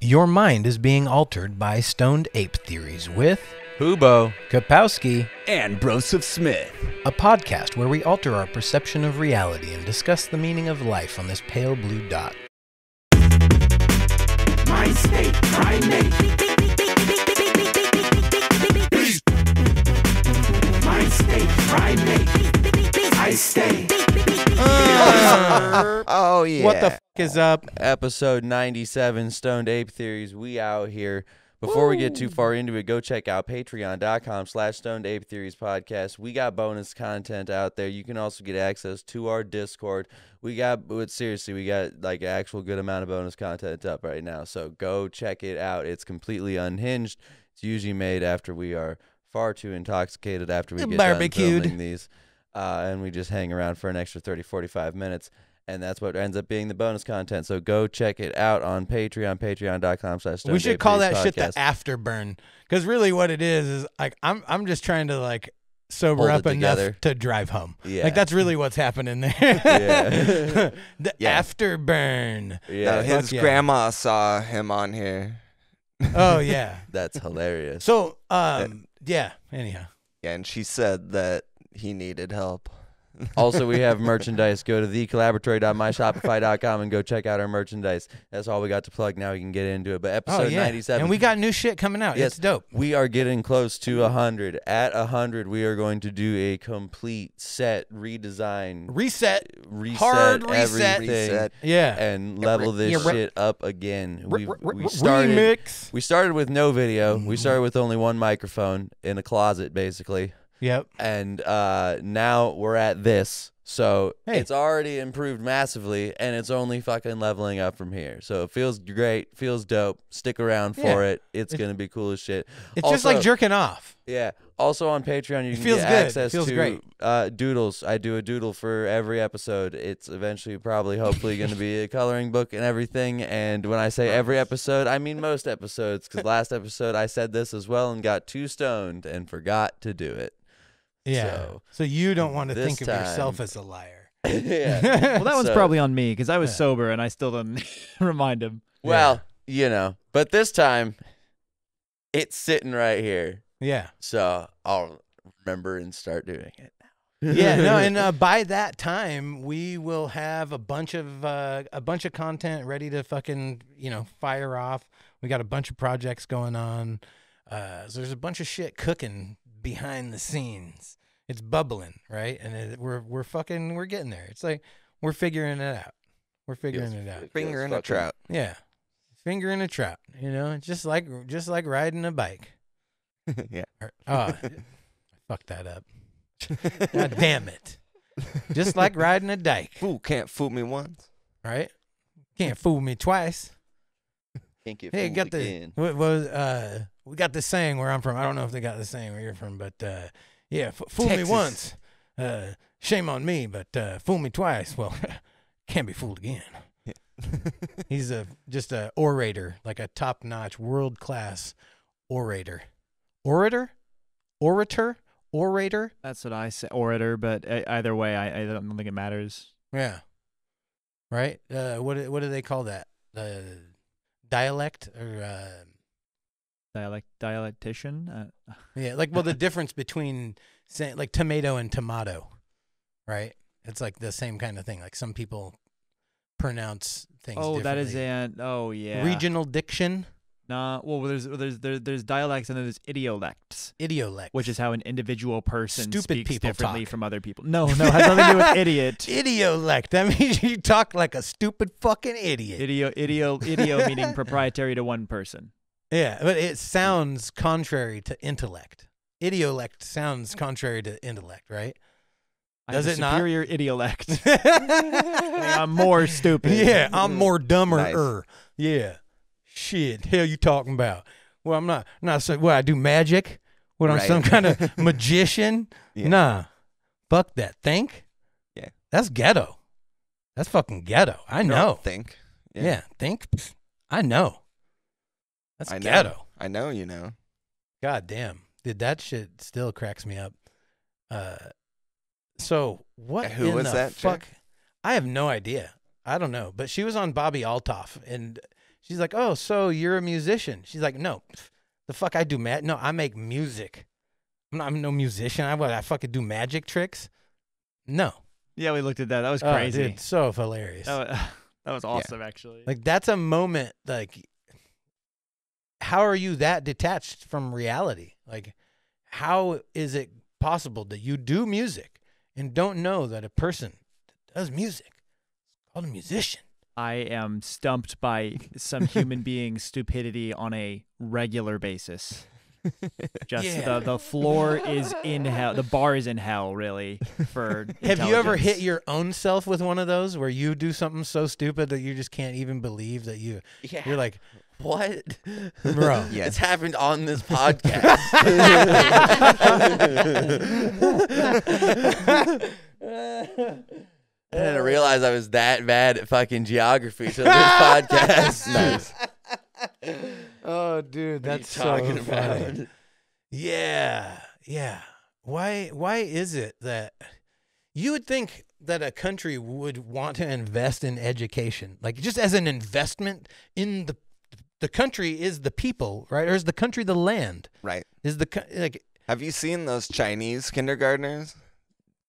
Your mind is being altered by stoned ape theories with Hubo, Kapowski, and Broseph Smith. a podcast where we alter our perception of reality and discuss the meaning of life on this pale blue dot. Mind state, primate. Mind state, primate. I stay. Oh, yeah. What the fuck is up? Episode 97, Stoned Ape Theories. We out here. Before we get too far into it, go check out patreon.com/Stoned Ape Theories podcast. We got bonus content out there. You can also get access to our Discord. We got like an actual good amount of bonus content up right now. So go check it out. It's completely unhinged. It's usually made after we are far too intoxicated after we get Barbecued. done filming these. And we just hang around for an extra 30, 45 minutes. And that's what ends up being the bonus content. So go check it out on Patreon, patreon.com/Stoned We should Ape call Theories that shit the podcast. afterburn, because really what it is like I'm just trying to like sober Hold up it enough together. to drive home. Yeah. Like that's really what's happening there. Yeah. The Yeah. afterburn. Yeah, No, his fuck yeah. grandma saw him on here. Oh yeah. that's hilarious. So yeah. Anyhow. Yeah, and she said that he needed help. Also, we have merchandise. Go to thecollaboratory.myshopify.com and go check out our merchandise. That's all we got to plug. Now we can get into it. But episode Oh yeah. 97. And we got new shit coming out. Yes. It's dope. We are getting close to 100. At 100, we are going to do a complete set redesign, Reset. reset Hard reset. everything, Reset. Yeah. and level this Yeah, shit up again. We Remix. We started with no video. We started with only one microphone in a closet, basically. Yep. And now we're at this. So Hey. it's already improved massively, and it's only fucking leveling up from here. So it feels great, feels dope. Stick around for it. It's going to be cool as shit. It's just like jerking off. Yeah. Also on Patreon, you can feels get good. access Feels to great. doodles. I do a doodle for every episode. It's eventually probably hopefully going to be a coloring book and everything. And when I say every episode, I mean most episodes, because last episode I said this as well and got too stoned and forgot to do it. Yeah. So you don't want to this think of yourself time- as a liar. Yeah. Well, that one's So- probably on me because I was Yeah. sober and I still didn't remind him. Well, but this time it's sitting right here. Yeah. So I'll remember and start doing it. Yeah, no, and by that time we will have a bunch of content ready to fucking fire off. We got a bunch of projects going on. So there's a bunch of shit cooking behind the scenes. It's bubbling, right? And we're getting there. It's like we're figuring it out. We're figuring it out. Finger in a trout. Yeah, finger in a trout. Just like riding a bike. Yeah. Oh, I fucked that up. God damn it. Just like riding a dike, Fool can't fool me once. right? Can't fool me twice. Can't get Hey, fooled got again. we got this saying where I'm from. I don't know if they got the saying where you're from, but yeah, fool me Texas. once. Shame on me, but fool me twice. Well, can't be fooled again. He's just a orator, like a top-notch, world-class orator. Orator? That's what I say, orator. But either way, I don't think it matters. Yeah. Right? What do they call that? Dialect or Dialectician. yeah, like the difference between saying like tomato and tomato, right? It's like the same kind of thing. Like some people pronounce things That is differently. Oh yeah. Regional diction, Nah. Well, there's dialects and then there's idiolects, idiolect, which is how an individual person Stupid speaks people differently talk. from other people. No, it has nothing to do with idiot. idiolect. That means you talk like a stupid fucking idiot. Idio meaning proprietary to one person. Yeah, but it sounds contrary to intellect. Idiolect sounds contrary to intellect, right? Does I'm it a not? superior idiolect. I'm more stupid. Yeah, I'm more dumber. Nice. Yeah. Shit, hell you talking about? Well, I'm not so I do magic? What, I'm Right. some kind of magician? Yeah. Nah. Fuck that. Think? Yeah. That's ghetto. That's fucking ghetto. I know. Don't think. Yeah. Think? Pfft, I know. That's I know. ghetto. I know you know. God damn. Dude, that shit still cracks me up. So what Who in was the that fuck? chick? I have no idea. I don't know. But she was on Bobby Altoff, and She's like, oh, so you're a musician? She's like, no, the fuck I do no, I make music. I'm no musician. I fucking do magic tricks. No. Yeah, we looked at that. That was Oh, crazy. dude, so hilarious. That was awesome, actually. Like that's a moment. Like, how are you that detached from reality? Like, how is it possible that you do music and don't know that a person that does music is called a musician? I am stumped by some human being's stupidity on a regular basis. Just Yeah. the floor is in hell. The bar is in hell, really. For Have you ever intelligence. hit your own self with one of those where you do something so stupid that you just can't even believe that you're like, What? bro. Yeah. It's happened on this podcast. I didn't realize I was that bad at fucking geography till this podcast. Nice. Oh, dude, What are you that's so talking funny. about? Yeah. Why is it that you would think that a country would want to invest in education, like just as an investment in the country is the people, right? Or is the country the land? Right. Is the like Have you seen those Chinese kindergartners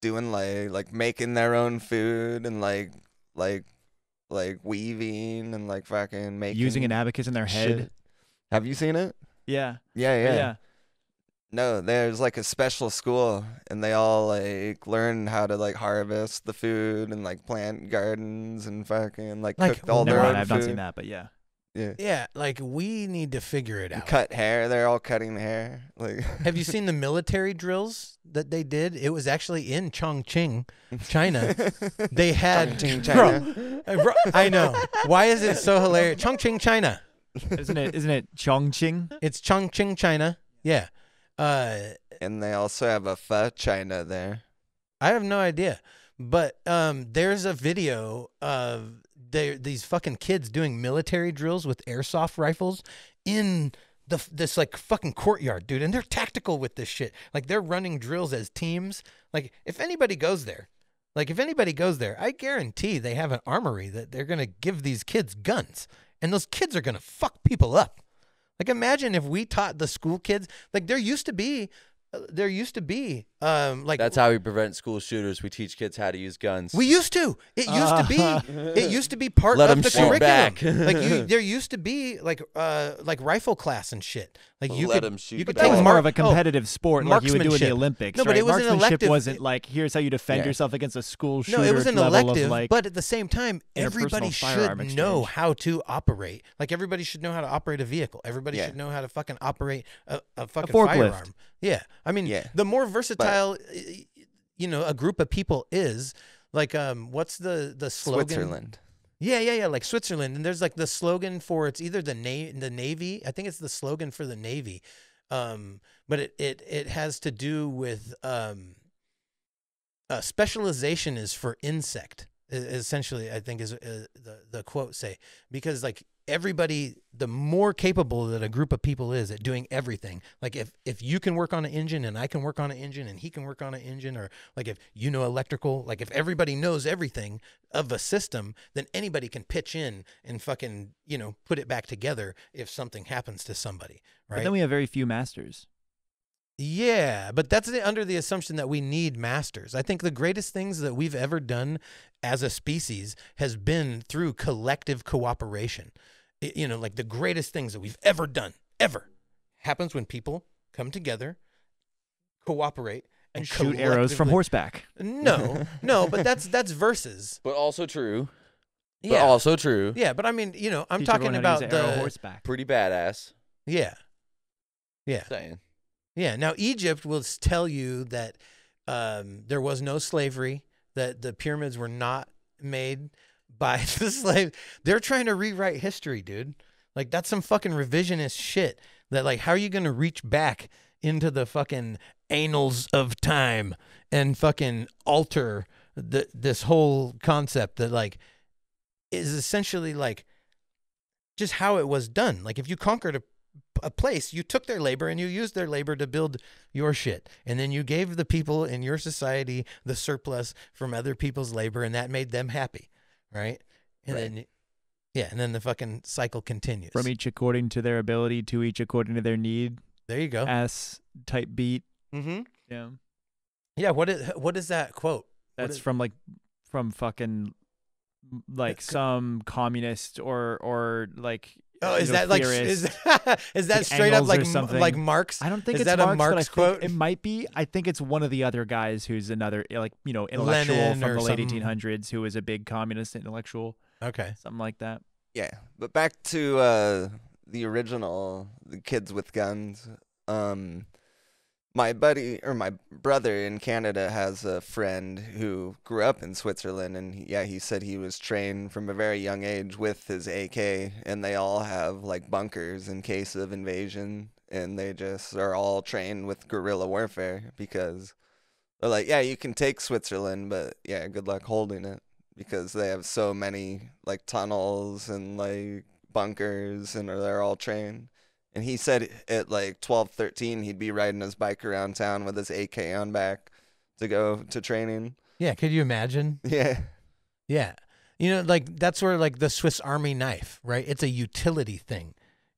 doing like making their own food and like weaving and like fucking making using an abacus in their head? shit? Have you seen it? Yeah. Yeah. No, there's like a special school and they all like learn how to like harvest the food and like plant gardens and fucking like Like, cook all Never their mind. own I've food. not seen that, but yeah. Yeah. yeah, like we need to figure it And out. cut hair. They're all cutting hair. Like Have you seen the military drills that they did? It was actually in Chongqing, China. They had Chongqing, Bro, China. bro, I know. Why is it so hilarious? Chongqing, China. Isn't it Chongqing? It's Chongqing, China. Yeah. And they also have a pho China there. I have no idea. But there's a video of these fucking kids doing military drills with airsoft rifles in this like fucking courtyard, dude. And they're tactical with this shit. Like they're running drills as teams. Like if anybody goes there, I guarantee they have an armory that they're going to give these kids guns. And those kids are going to fuck people up. Like imagine if we taught the school kids, like there used to be like That's how we prevent school shooters. We teach kids how to use guns. we used to. It used to be part Let of 'em the shoot curriculum. back. There used to be like rifle class and shit. Like you Let could 'em shoot you could back. That was take more mark- of a competitive sport, like you would do in the marksmanship. Olympics. No, but right? it was an Marksmanship elective- wasn't like here's how you defend Yeah. yourself against a school shooter. No, it was an level elective, of like, but at the same time, everybody interpersonal firearm should know exchange. how to operate. Like everybody should know how to operate a vehicle. Everybody Yeah. should know how to fucking operate a fucking forklift. firearm. Yeah, I mean, Yeah. the more versatile, a group of people is, like, what's the slogan? Switzerland. Yeah, like Switzerland. And there's like the slogan for it's either the Navy. I think it's the slogan for the Navy. But it has to do with specialization is for insect. Essentially, I think is the quote say, because like everybody, the more capable that a group of people is at doing everything, like if you can work on an engine and I can work on an engine and he can work on an engine, or like if you know electrical, like if everybody knows everything of a system, then anybody can pitch in and fucking, put it back together if something happens to somebody, but right? then we have very few masters. Yeah, but that's under the assumption that we need masters. I think the greatest things that we've ever done as a species has been through collective cooperation. Like the greatest things that we've ever done, ever, happens when people come together, cooperate, and Shoot arrows from collectively- horseback. No, but that's verses. But also true. But Yeah, also true. yeah, but I mean, I'm Teach talking everyone how to about use an arrow the horseback. Pretty badass. yeah. Saying. Yeah. Now Egypt will tell you that there was no slavery, that the pyramids were not made by the slaves. They're trying to rewrite history, dude. Like that's some fucking revisionist shit. That like, how are you gonna reach back into the fucking annals of time and fucking alter this whole concept that like is essentially like just how it was done. Like if you conquered a place, you took their labor and you used their labor to build your shit. And then you gave the people in your society the surplus from other people's labor, and that made them happy. Right. And Right. then Yeah, and then the fucking cycle continues. From each according to their ability, to each according to their need. There you go. S type beat. Mm-hmm. Yeah. Yeah. What is that quote? That's is- from fucking like some communist or like. Oh, is you know, that like theorist. is that Like straight up Engels or like something. like Marx? I don't think is it's that Marx, a Marx but I think quote? it might be. I think it's one of the other guys who's another like intellectual Lenin from or the late something. 1800s who was a big communist intellectual, Okay. something like that. Yeah, but back to the original, the kids with guns. My brother in Canada has a friend who grew up in Switzerland, and he said he was trained from a very young age with his AK, and they all have like bunkers in case of invasion, and they just are all trained with guerrilla warfare because they're like, yeah, you can take Switzerland, but yeah, good luck holding it because they have so many like tunnels and like bunkers, and they're all trained. And he said at like 12, 13, he'd be riding his bike around town with his AK on back to go to training. Yeah. Could you imagine? Yeah. Yeah. You know, like that's where like the Swiss Army knife, right? It's a utility thing,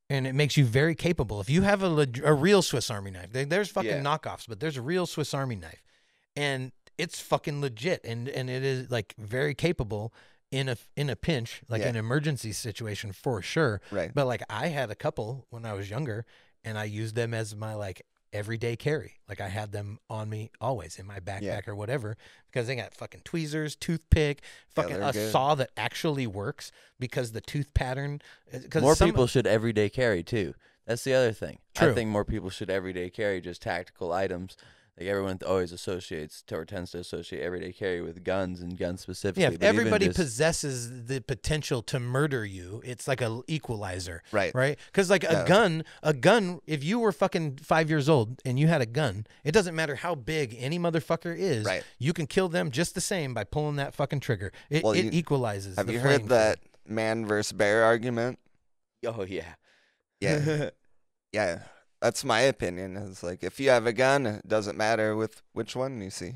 and it makes you very capable. If you have a real Swiss Army knife, there's fucking knockoffs, but there's a real Swiss Army knife, and it's fucking legit, and it is like very capable in a pinch, like an emergency situation for sure. Right. But like I had a couple when I was younger, and I used them as my like everyday carry. Like I had them on me always in my backpack or whatever, because they got fucking tweezers, toothpick, fucking they're a good. saw that actually works because the tooth pattern. More people should everyday carry too. That's the other thing. True. I think more people should everyday carry just tactical items. Like everyone always associates or tends to associate everyday carry with guns and guns specifically. Yeah, if but even everybody just- possesses the potential to murder you, it's like a equalizer, Right. right? Because like a gun, if you were fucking 5 years old and you had a gun, it doesn't matter how big any motherfucker is, Right. you can kill them just the same by pulling that fucking trigger. It Well, you- equalizes. Have the you playing heard that man versus bear argument? Oh yeah. Yeah. Yeah. That's my opinion. It's like if you have a gun, it doesn't matter with which one you see.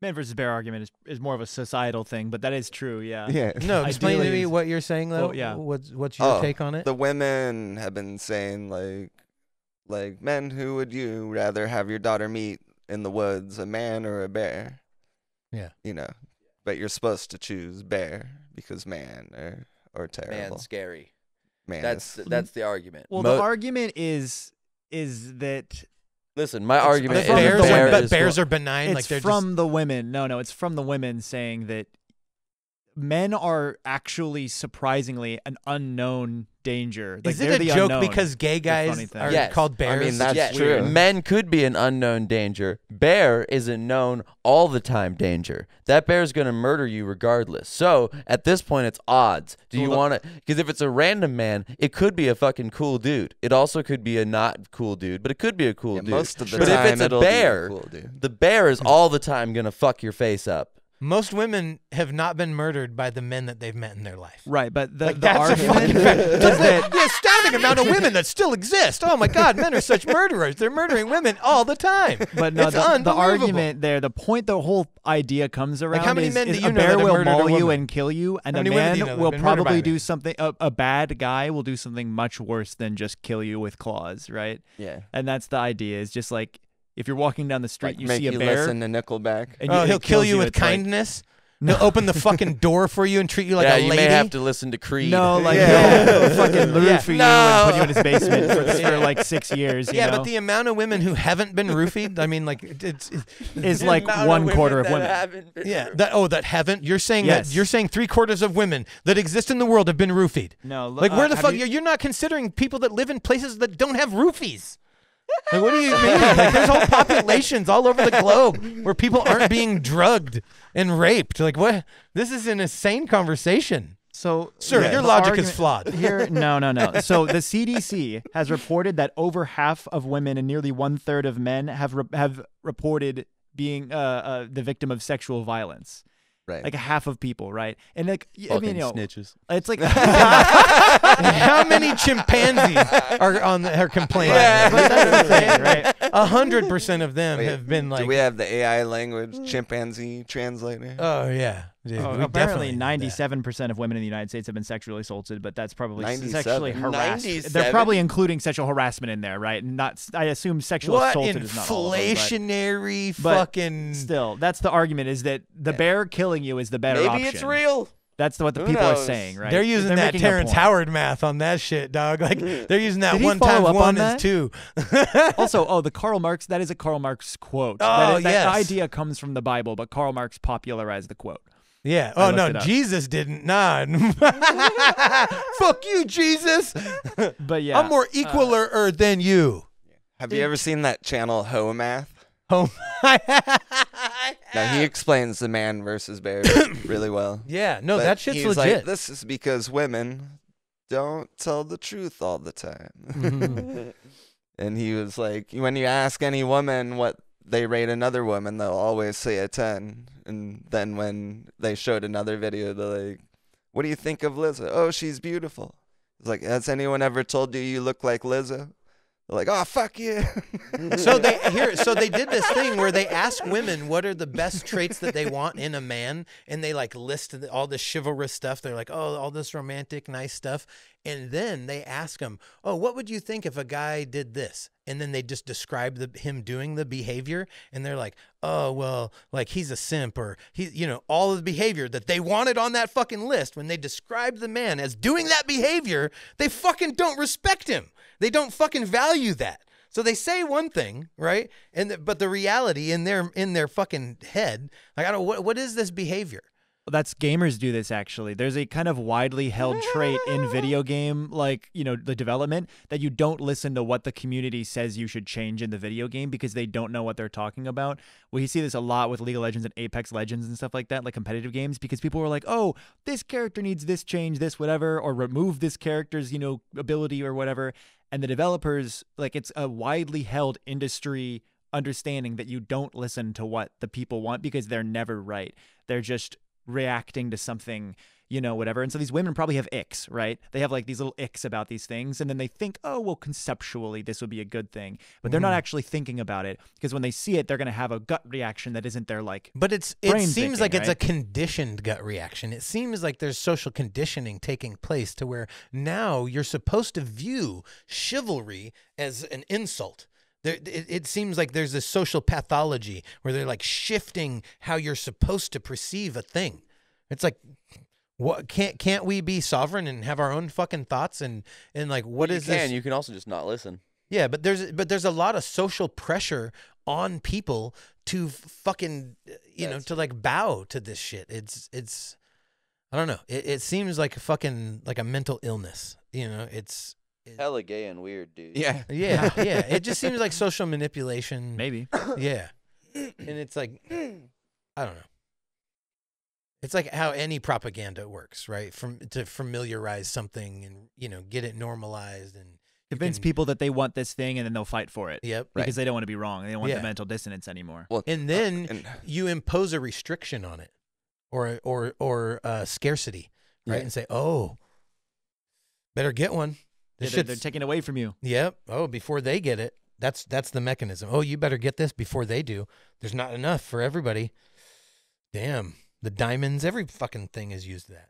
Man versus bear argument is more of a societal thing, but that is true. Yeah. field. No, explain to Ideally me is- what you're saying though. Well, yeah. What's your Oh, take on it? The women have been saying like men, who would you rather have your daughter meet in the woods, a man or a bear? Yeah. You know, but you're supposed to choose bear because man or terrible. Man, scary. Man That's is- that's the argument. Well, Mo- the argument is that Listen, my argument from is the bears, bear bear but is bears are benign. it's Like they're from the women. No, it's from the women saying that men are actually surprisingly an unknown danger. Like, Is it they're a the joke unknown. because gay guys funny thing. are Yes. called bears? mean, that's yeah, true. Men could be an unknown danger. Bear is a known all the time danger. That bear is going to murder you regardless. So at this point, it's odds. Do you want to? Because if it's a random man, it could be a fucking cool dude. It also could be a not cool dude, but it could be a cool Yeah, dude. most of the but time if it's a it'll be bear, cool dude. the bear is all the time going to fuck your face up. Most women have not been murdered by the men that they've met in their life. Right, but the Like, that's a argument fucking fact. is Just that the astounding amount of women that still exist. Oh my God, men are such murderers. They're murdering women all the time. But no, It's the unbelievable. argument there, the point the whole idea comes around how many is, men is do you a know bear that have will murdered a maul you woman? and kill you, and How a many women do you man know that will have been murdered by probably a do man? something, a bad guy will do something much worse than just kill you with claws, right? Yeah. And that's the idea, is just like, if you're walking down the street, Like you make see a you bear, listen to Nickelback. and Oh, it he'll kill kills you with it's like- kindness. He'll open the fucking door for you and treat you like yeah, a you lady. may have to listen to Creed. No, like Yeah. he'll fucking root Yeah. for you No. and put you in his basement for like 6 years. You Yeah, know? but the amount of women who haven't been roofied, I mean, like it's is The like amount of 1/4 of that women. haven't been yeah. murdered. That haven't. You're saying Yes. that you're saying 3/4 of women that exist in the world have been roofied. No, Like where the have fuck? you- You're not considering people that live in places that don't have roofies. Like, what do you mean? Like, there's whole populations all over the globe where people aren't being drugged and raped. Like, what? This is an insane conversation. So, Sir, yeah, your the logic is argument- flawed. Here, no. So the CDC has reported that over half of women and nearly 1/3 of men have reported being the victim of sexual violence. Right. Like half of people, right? And like, I Fucking mean, snitches. it's like How many Only chimpanzees are complaining. Yeah. But that's the thing, right? 100% of them Wait, have been like, Do we have the AI language chimpanzee translator? oh yeah. Dude, Oh, we apparently, definitely need that. 97% of women in the United States have been sexually assaulted, but that's probably 97? sexually harassed. They're 97? probably including sexual harassment in there, right? Not, I assume sexual What assaulted is not all of them, inflationary but fucking. still, that's the argument: is that the bear killing you is the better Maybe option. it's real. That's what the Who people are knows? saying, right? They're using that making a Terrence point. Howard math on that shit, dog. Like they're using that Did he 1 follow times up 1 on is that? 2. Also, the Karl Marx, that is a Karl Marx quote. Oh, that yes. idea comes from the Bible, but Karl Marx popularized the quote. Yeah. I Oh no, looked it up. Jesus didn't. Nah. Fuck you, Jesus. But yeah, I'm more equaler than you. Have you ever seen that channel Ho Math? Oh. Now he explains the man versus bear really well. Yeah. No, But that shit's he's legit. Like, this is because women don't tell the truth all the time. Mhm. And he was like, when you ask any woman what they rate another woman, they'll always say a 10. And then when they showed another video, they're like, what do you think of Lizzo? Oh, she's beautiful. It's like, has anyone ever told you you look like Lizzo? They're like, oh, fuck you. So they did this thing where they ask women what are the best traits that they want in a man, and they like list all this chivalrous stuff. They're like, oh, all this romantic, nice stuff, and then they ask them, oh, what would you think if a guy did this? And then they just describe him doing the behavior, and they're like, oh, well, like he's a simp, or all of the behavior that they wanted on that fucking list. When they describe the man as doing that behavior, they fucking don't respect him. They don't fucking value that. So they say one thing, right? But the reality in their fucking head, like, I don't. What is this behavior? Well, that's gamers do this actually. There's a kind of widely held trait in video game, like, the development, that you don't listen to what the community says you should change in the video game because they don't know what they're talking about. We see this a lot with League of Legends and Apex Legends and stuff like that, like competitive games, because people were like, oh, this character needs this change, this whatever, or remove this character's, ability or whatever. And the developers, like, it's a widely held industry understanding that you don't listen to what the people want because they're never right. They're just reacting to something, whatever. And so these women probably have icks, right? They have like these little icks about these things. And then they think, oh, well, conceptually, this would be a good thing. But they're not actually thinking about it, because when they see it, they're going to have a gut reaction that isn't their like. But it brain seems thinking, like it's a right? conditioned gut reaction. It seems like there's social conditioning taking place to where now you're supposed to view chivalry as an insult. It seems like there's a social pathology where they're like shifting how you're supposed to perceive a thing. It's like, what can't we be sovereign and have our own fucking thoughts and like what is this? You can also just not listen. Yeah, but there's a lot of social pressure on people to fucking to like bow to this shit. It's I don't know. It seems like a mental illness. It's Hella gay and weird, dude. Yeah. yeah. It just seems like social manipulation. Maybe. Yeah, and it's like I don't know. It's like how any propaganda works, right? To familiarize something and get it normalized and Convince people that they want this thing, and then they'll fight for it. Yep. Because they don't want to be wrong. They don't want Yeah. the mental dissonance anymore. Well, And then and- you impose a restriction on it, or scarcity, right? Yeah. And say, oh, better get one. This They're shit's taking away from you. Yep. Oh, before they get it. That's the mechanism. Oh, you better get this before they do. There's not enough for everybody. Damn. The diamonds, every fucking thing is used that.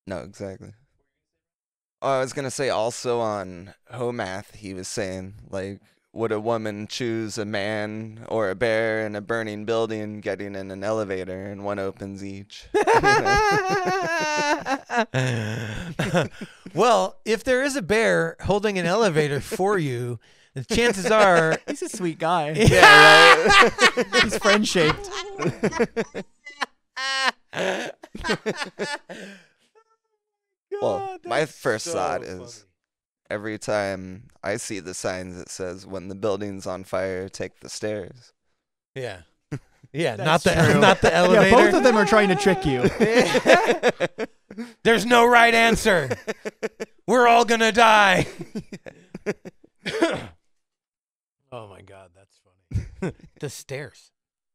No, exactly. Oh, I was gonna say also on Ho Math, he was saying, like, would a woman choose a man or a bear in a burning building getting in an elevator, and one opens each? Well, if there is a bear holding an elevator for you, the chances are He's a sweet guy. Yeah, right. He's friend shaped. Well, my first thought is every time I see the signs that says when the building's on fire, take the stairs. Yeah. Yeah, That's not true. the elevator. Yeah, both of them are trying to trick you. There's no right answer. We're all gonna die. Oh my god, that's funny. The stairs.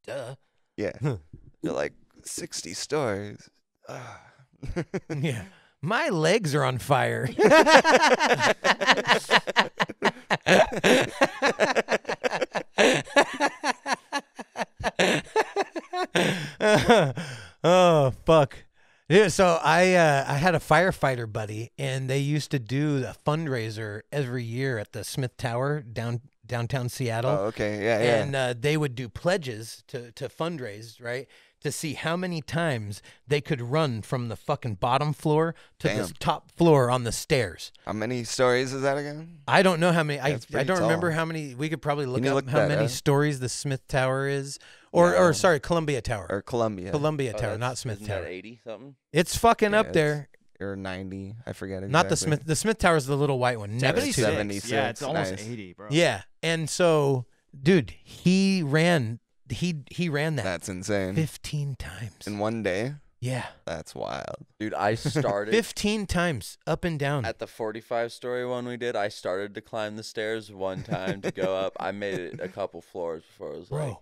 Duh. Yeah. They're like 60 stories. Yeah. My legs are on fire. Oh fuck. Yeah, so I had a firefighter buddy, and they used to do a fundraiser every year at the Smith Tower downtown Seattle. Oh, okay. Yeah, yeah. And they would do pledges to fundraise, right? To see how many times they could run from the fucking bottom floor to the Damn. top floor on the stairs. How many stories is that again? I don't know how many. I That's pretty don't remember tall. how many. We could probably look you up look how that many up? stories the Smith Tower is, or sorry, Columbia Tower. Or Columbia. Columbia Oh, Tower, that's- not Smith isn't Tower. that 80 something? It's fucking Yeah, up it's there. Or 90. I forget exactly. Not the Smith. The Smith Tower is the little white one. Next to it. 76. Yeah, it's almost Nice. 80, bro. Yeah, and so, dude, he ran that That's insane. 15 times. In one day? Yeah, That's wild. Dude, I started 15 times up and down. at the 45-story one we did. I started to climb the stairs one time to go up. I made it a couple floors before I was like, Bro,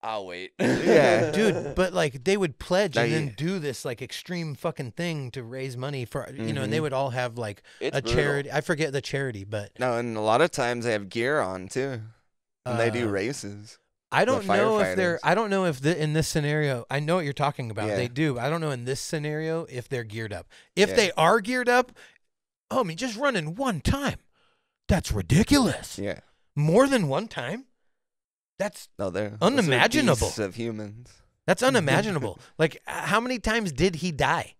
I'll wait. Yeah. dude, but like they would pledge Now and then you- do this like extreme fucking thing to raise money for and they Mhm. would all have like It's a brutal. charity. I forget the charity, but No, and a lot of times they have gear on too. And they do Uh, races. I don't know if they're. firefighters. I don't know if in this scenario. I know what you're talking about. Yeah. They do. I don't know in this scenario if they're geared up. If Yeah. they are geared up, homie, just running one time. That's ridiculous. Yeah. More than one time. That's No, they're Unimaginable. beasts of humans. That's unimaginable. Like, how many times did he die?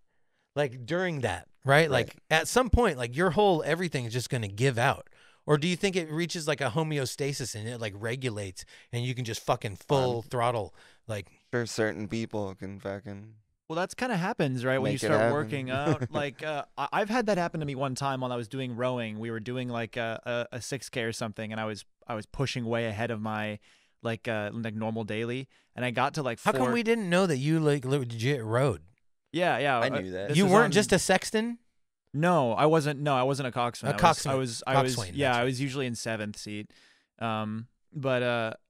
Like, during that, right? Like, Right. at some point, like, your whole everything is just going to give out. Or do you think it reaches, like, a homeostasis and it, like, regulates and you can just fucking full throttle, like, Sure, certain people can fucking. Well, that's kind of happens, right? When you Make it start happen. working out. Like, I've had that happen to me one time while I was doing rowing. We were doing like a 6K or something, and I was pushing way ahead of my like normal daily, and I got to like how 4. come we didn't know that you, like, legit rode? Yeah. I knew that. this You was weren't on- just a sexton? No, I wasn't. No, I wasn't a coxswain. A coxswain. I was. Coxswain, Yeah, that's I was usually in 7th seat. But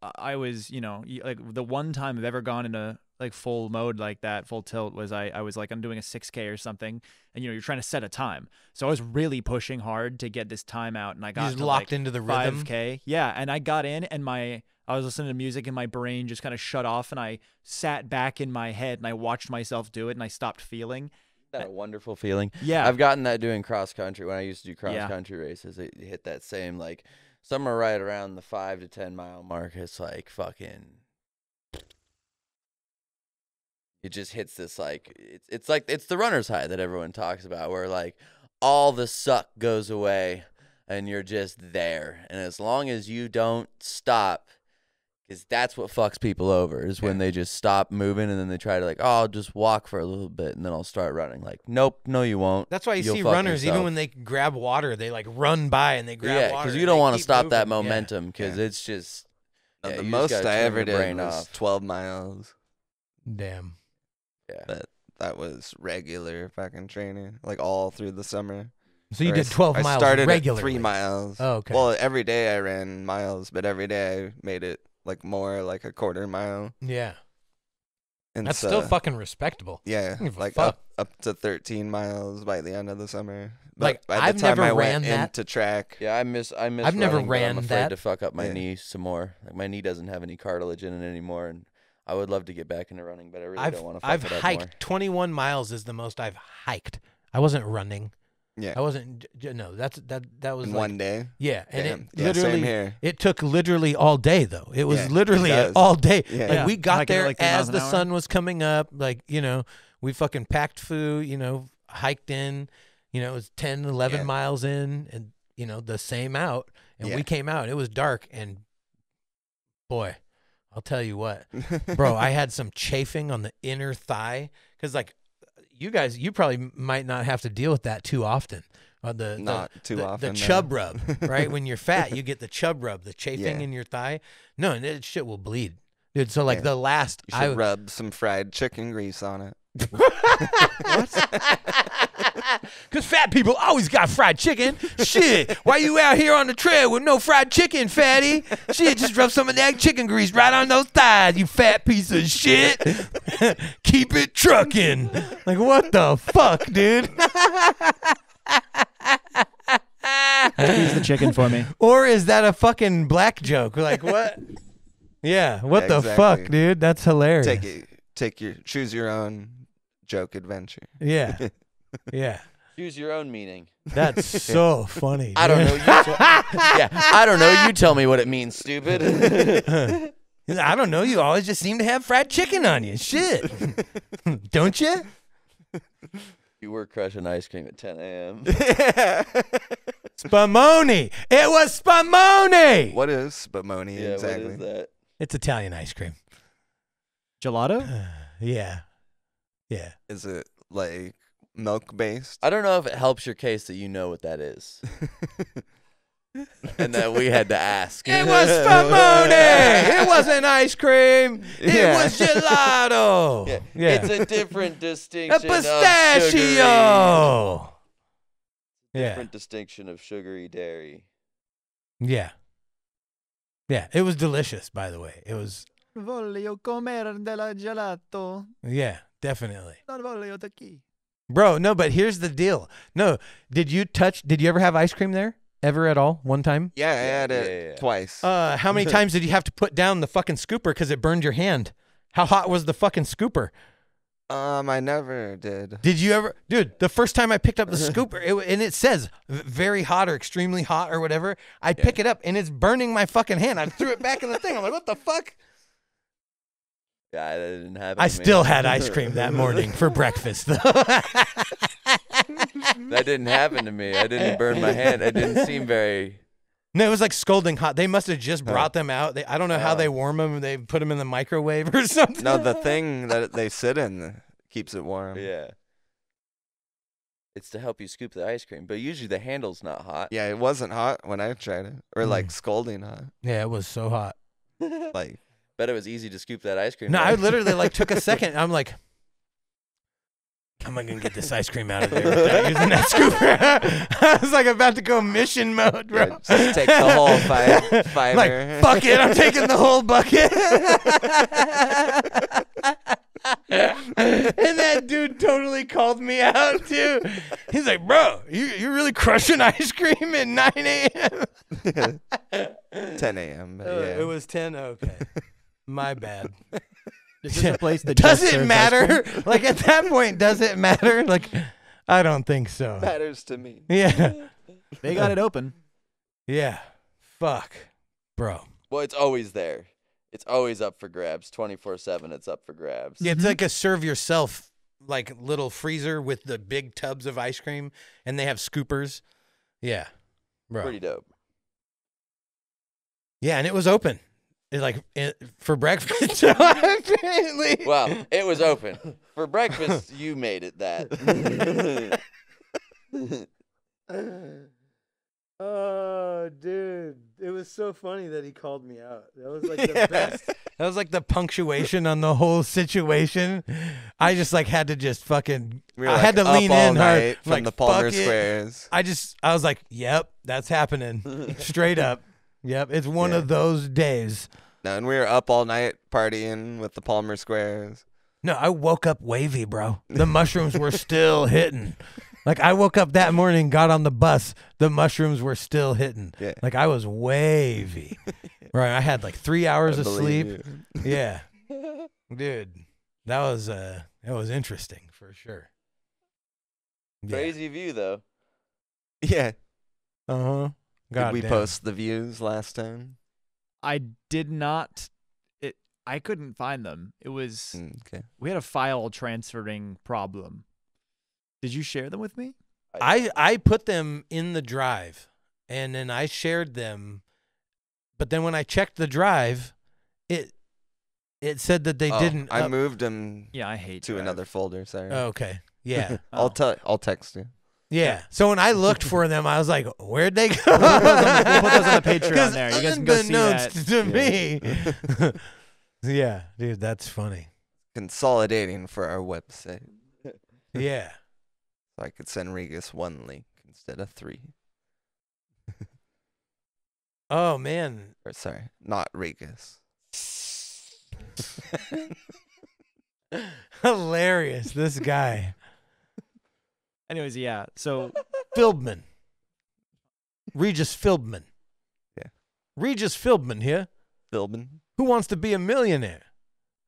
I was, like the one time I've ever gone into like full mode like that, full tilt was I was like I'm doing a 6K or something, and you're trying to set a time. So I was really pushing hard to get this time out, and I got You just to locked like into the rhythm? 5K. Yeah, and I got in, and I was listening to music, and my brain just kind of shut off, and I sat back in my head, and I watched myself do it, and I stopped feeling. Isn't that a wonderful feeling? Yeah. I've gotten that doing cross country. When I used to do cross Yeah. country races, it hit that same, like, somewhere right around the 5 to 10 mile mark. It's like fucking. It just hits this, like, it's like, it's the runner's high that everyone talks about, where, like, all the suck goes away and you're just there. And as long as you don't stop, because that's what fucks people over, is when they just stop moving and then they try to, like, oh, I'll just walk for a little bit and then I'll start running. Like, nope, no, you won't. That's why you You'll see fuck runners, even yourself. when they grab water, they, like, run by and they grab Yeah, water. because and you don't they want to keep stop that moving. Yeah. momentum, because Yeah. it's just. No, yeah, the you just most gotta I turn ever your did brain was off. 12 miles. Damn. Yeah. But that was regular fucking training, like all through the summer. So you Or did 12 miles I started regularly. at 3 miles. Oh, okay. Well, every day I ran miles, but every day I made it like more like a quarter mile. Yeah. And That's so, still fucking respectable. Yeah, don't give a like fuck. up to 13 miles by the end of the summer. But Like, by the I've time never I ran went that. into track. Yeah, I miss. I've never running, but ran I'm afraid that. to fuck up my Yeah. knee some more. Like, my knee doesn't have any cartilage in it anymore, and I would love to get back into running, but I really don't want to fuck I've it up hiked more. 21 miles is the most I've hiked. I wasn't running. Yeah, I wasn't. No, that was in like, one day. Yeah, and Damn. it Yeah, literally same here. it took literally all day though. It was Yeah, it literally does. all day. Yeah. Like Yeah, we got hiking at there like 3 as miles the an hour. sun was coming up. Like, we fucking packed food, hiked in, it was 10, 11 Yeah. miles in and the same out. And we Yeah. came out. It was dark and boy, I'll tell you what. Bro, I had some chafing on the inner thigh cuz like you guys, you probably might not have to deal with that too often. Not too often. The no. chub rub, right? When you're fat, you get the chub rub, the chafing Yeah. in your thigh. No, and that shit will bleed, dude. So like Yeah. the last, You should rub some fried chicken grease on it. Because fat people always got fried chicken. Shit, why you out here on the trail with no fried chicken, fatty? Shit, just rub some of that chicken grease right on those thighs, you fat piece of shit. Keep it trucking. Like, what the fuck, dude? Squeeze the chicken for me. Or is that a fucking black joke? Like, what? Yeah, what the Exactly. fuck, dude? That's hilarious. Choose your own joke adventure. Yeah. Yeah. Choose your own meaning. That's so funny. I don't know. dude. Yeah, I don't know. You tell me what it means, stupid. I don't know. You always just seem to have fried chicken on you. Shit. Don't you? You were crushing ice cream at 10 a.m. Spumoni. It was Spumoni. What is spumoni Yeah, exactly? what is that? It's Italian ice cream. Gelato? Yeah. Yeah. Is it like milk based? I don't know if it helps your case that you know what that is. And that we had to ask. It was Spumoni. It wasn't ice cream. It Yeah. was gelato. Yeah. Yeah. It's a different distinction A pistachio. of Yeah. different distinction of sugary dairy. Yeah. Yeah. It was delicious, by the way. It was, Voglio comer della gelato. yeah, definitely. Non voglio tequila. Bro, no, but here's the deal. No, did you ever have ice cream there? Ever at all? One time? Yeah, I had it yeah. twice. How many times did you have to put down the fucking scooper because it burned your hand? How hot was the fucking scooper? I never did. Did you ever, dude? The first time I picked up the scooper, and it says very hot or extremely hot or whatever. I pick it up and it's burning my fucking hand. I threw it back in the thing. I'm like, what the fuck? Yeah, that didn't happen. I to me. still had ice cream that morning for breakfast, though. That didn't happen to me. I didn't burn my hand. It didn't seem very. No, it was like scalding hot. They must have just brought them out. I don't know how they warm them. They put them in the microwave or something. No, the thing that they sit in keeps it warm. Yeah. It's to help you scoop the ice cream, but usually the handle's not hot. Yeah, it wasn't hot when I tried it, or like scalding hot. Yeah, it was so hot. Like, Bet it was easy to scoop that ice cream. No, I right? literally like took a second. I'm like, how am I gonna get this ice cream out of there without using that scooper? I was like about to go mission mode, bro. yeah, just take the whole fiver. Like, fuck it, I'm taking the whole bucket. And that dude totally called me out too. He's like, bro, you're really crushing ice cream at 9 a.m. 10 a.m. but yeah. It was 10. Okay, my bad. Is this a place that Does just it serves ice cream? matter? Like at that point, does it matter? Like, I don't think so. matters to me. Yeah, They got it open. yeah. Fuck, bro. Well, it's always there. It's always up for grabs. 24/7, it's up for grabs. Yeah, it's like a serve yourself like little freezer with the big tubs of ice cream, and they have scoopers. Yeah, bro. Pretty dope. Yeah, and it was open. For breakfast. So apparently, Well, it was open. For breakfast, you made it that. Oh, dude. It was so funny that he called me out. That was like the best. That was like the punctuation on the whole situation. I just like had to just fucking We were I like, had to up lean all in hard. night from Like, the Palmer fuck it. Squares. I was like, yep, that's happening. Straight up. Yep. It's one Yeah. of those days. No, and we were up all night partying with the Palmer Squares. No, I woke up wavy, bro. The mushrooms were still hitting. Like I woke up that morning, got on the bus, the mushrooms were still hitting. Yeah. Like I was wavy. Right. I had like 3 hours I of believe sleep. you. Yeah. Dude. That was interesting for sure. Yeah. Crazy view, though. Yeah. Uh-huh. Did we Goddamn. post the views last time? I did not. I couldn't find them. It was Okay. we had a file transferring problem. Did you share them with me? I put them in the drive and then I shared them, but then when I checked the drive, it said that they Oh, didn't. I moved them Yeah, I hate to Drive. another folder. Sorry. Oh, okay. Yeah. Oh. I'll text you. Yeah. So when I looked for them, I was like, "Where'd they go?" We'll put those on the Patreon 'Cause there. You guys can go see that. unbeknownst to me. Yeah, dude, that's funny. Consolidating for our website. Yeah. So I could send Regas 1 link instead of 3. Oh man. Or sorry, not Regas. Hilarious. This guy. Anyways, yeah. So Fieldman. Regis Fieldman. Yeah. Regis Fieldman here. Philbin. Who wants to be a millionaire?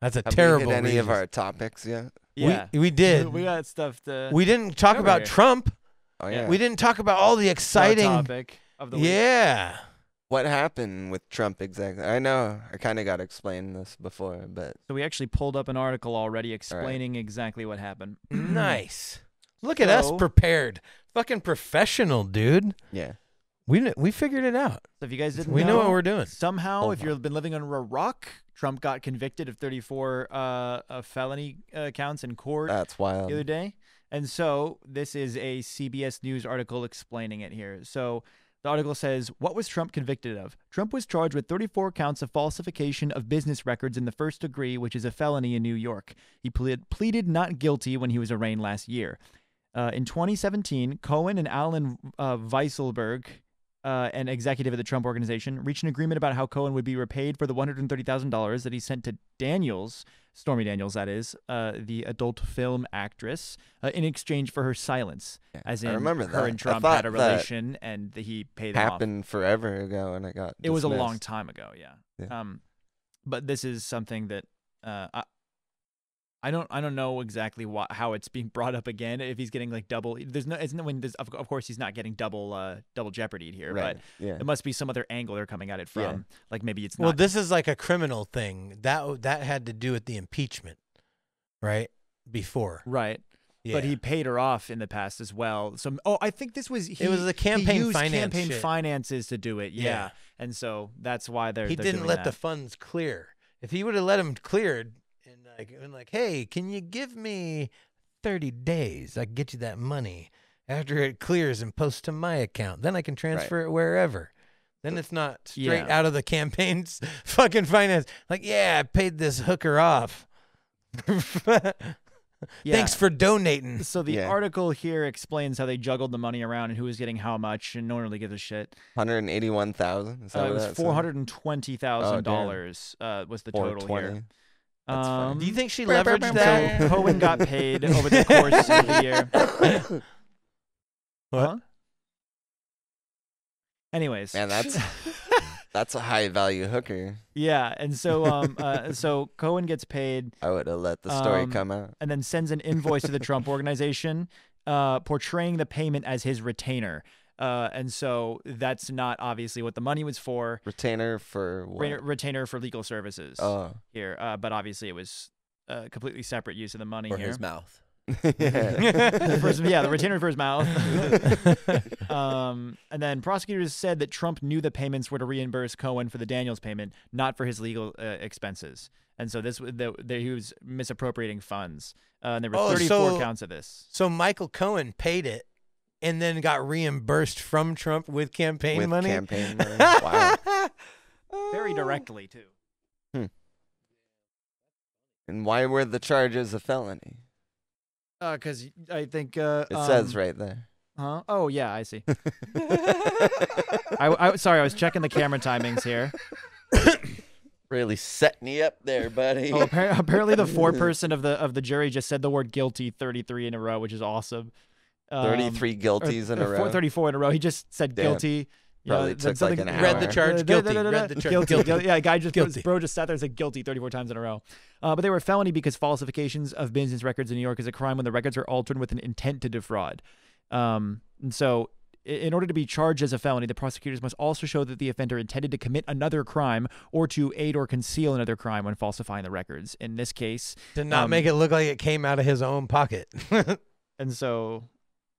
That's a Have terrible we hit any of Regis. our topics yet? yeah, We did. We got stuff to. We didn't talk Over about here. Trump. Oh yeah. We didn't talk about all the our exciting. topic of the week. Yeah. What happened with Trump exactly? I know I kind of got explained this before, but So we actually pulled up an article already explaining exactly what happened. Nice. Look at us So- prepared. Fucking professional, dude. yeah. We figured it out. So if you guys didn't We know what we're doing. Somehow, Hold if you've been living under a rock, Trump got convicted of 34 felony counts in court That's the other wild. day. And so this is a CBS News article explaining it here. So the article says, what was Trump convicted of? Trump was charged with 34 counts of falsification of business records in the first degree, which is a felony in New York. He pleaded not guilty when he was arraigned last year. In 2017, Cohen and Alan Weisselberg, an executive at the Trump Organization, reached an agreement about how Cohen would be repaid for the $130,000 that he sent to Daniels, Stormy Daniels, that is, the adult film actress, in exchange for her silence. Yeah, As I in, remember her that. and I Trump thought had a that relation, and he paid them off. Happened forever ago, and I got. It was a long dismissed. time ago, yeah. Yeah. But this is something that I don't know exactly how it's being brought up again. If he's getting like double, of course he's not getting double jeopardied here, Right. but Yeah. it must be some other angle they're coming at it from. Yeah. Like maybe it's Well, not. this is like a criminal thing. That had to do with the impeachment, right? Before. Right. Yeah. But he paid her off in the past as well. So, I think this was It was the campaign he used finance campaign shit. finances to do it. Yeah. Yeah. And so that's why they're he they're didn't doing let the that. funds clear. If he would have let them cleared and like, hey, can you give me 30 days? I can get you that money after it clears and posts to my account. Then I can transfer it wherever. Then it's not straight Yeah. out of the campaign's fucking finance. Like, yeah, I paid this hooker off. Yeah. Thanks for donating. So the Yeah. article here explains how they juggled the money around and who was getting how much, and no one really gives a shit. 181,000. Is that It what was that said? $420,000 was the total 420. here. That's fine. Do you think she leveraged that? So Cohen got paid over the course of the year. What? Huh? Anyways, Man, that's a high value hooker. yeah, and so so Cohen gets paid I would have let the story Um, come out. and then sends an invoice to the Trump Organization, portraying the payment as his retainer. And so that's not obviously what the money was for. Retainer for what? Retainer for legal services Oh. here, but obviously it was a completely separate use of the money Or here. his mouth. Yeah. The retainer for his mouth. And then prosecutors said that Trump knew the payments were to reimburse Cohen for the Daniels payment, not for his legal expenses. And so he was misappropriating funds. And there were Oh, 34 so- counts of this. So Michael Cohen paid it and then got reimbursed from Trump with campaign With money. campaign money. Wow. Very directly, too. And why were the charges a felony? Because I think It says right there. Huh? Oh yeah, I see. Sorry, I was checking the camera timings here. Really setting you up there, buddy. Oh, apparently the foreperson of the jury just said the word guilty 33 in a row, which is awesome. 33 guilties in a row. 34 in a row. He just said Damn. guilty. You Probably know, took something- like an Read the hour. charge, guilty. Read the charge, guilty. Yeah, guy just Guilty. bro just sat there and said guilty 34 times in a row. But they were a felony because falsifications of business records in New York is a crime when the records are altered with an intent to defraud. And so, in order to be charged as a felony, the prosecutors must also show that the offender intended to commit another crime or to aid or conceal another crime when falsifying the records. In this case, To not make it look like it came out of his own pocket. and so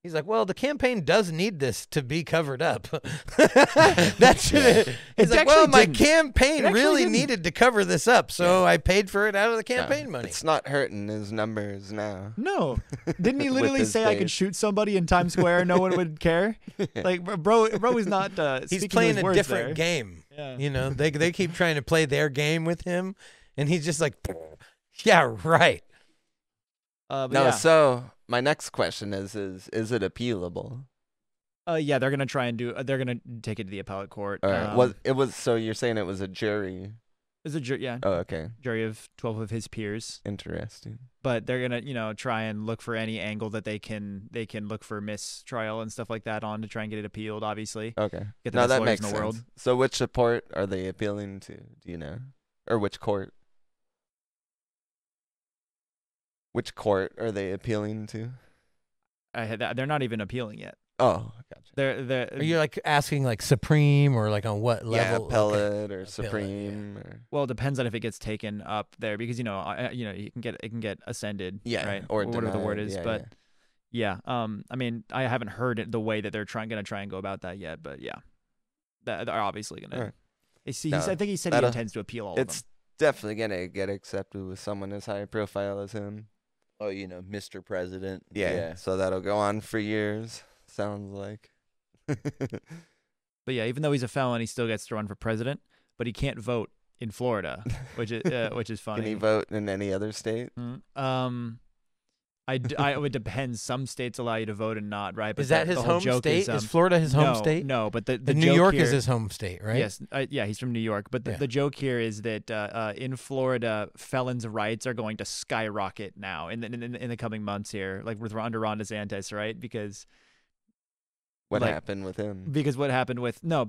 He's like, well, the campaign does need this to be covered up. That's He's like, well, actually my didn't. campaign It actually really didn't. needed to cover this up, so I paid for it out of the campaign Yeah. money. It's not hurting his numbers now. no, didn't he With literally his say I could days. shoot somebody in Times Square, no one would care? Like, bro is not. He's speaking playing his a words different there. game. Yeah. You know, they keep trying to play their game with him, and he's just like, yeah, right. But No, yeah. so my next question is it appealable? Yeah, they're gonna try and they're gonna take it to the appellate court. All right. So you're saying it was a jury? It's a jury, yeah, Oh, okay. jury of 12 of his peers. Interesting. But they're gonna, try and look for any angle that they can look for mistrial and stuff like that on to try and get it appealed. Obviously, Okay. get the No, best that lawyers makes in the sense. world. So which support are they appealing to? Do you know? Or which court? Which court are they appealing to? They're not even appealing yet. Oh, gotcha. They're Are you like asking like Supreme or like on what Yeah, level? Okay. appellate or Appellate, Supreme. Or... well, it depends on if it gets taken up there because it can get ascended. Yeah, right. or whatever the word denied, is, yeah, but yeah. I mean, I haven't heard it the way that they're gonna try and go about that yet, but yeah, they're obviously gonna. Alright. I think he said he intends to appeal all of them. It's definitely gonna get accepted with someone as high profile as him. Oh, Mr. President. Yeah. So that'll go on for years. Sounds like. But yeah, even though he's a felon, he still gets to run for president, but he can't vote in Florida, which is funny. Can he vote in any other state? It depends. Some states allow you to vote and not, right? But Is that his the whole home joke state? Is Florida his home state? No, but the New joke York here, is his home state, right? Yes, yeah, he's from New York. But the joke here is that in Florida, felons' rights are going to skyrocket now in the coming months here, like under Ron DeSantis, right? Because What happened with him? because what happened with Ron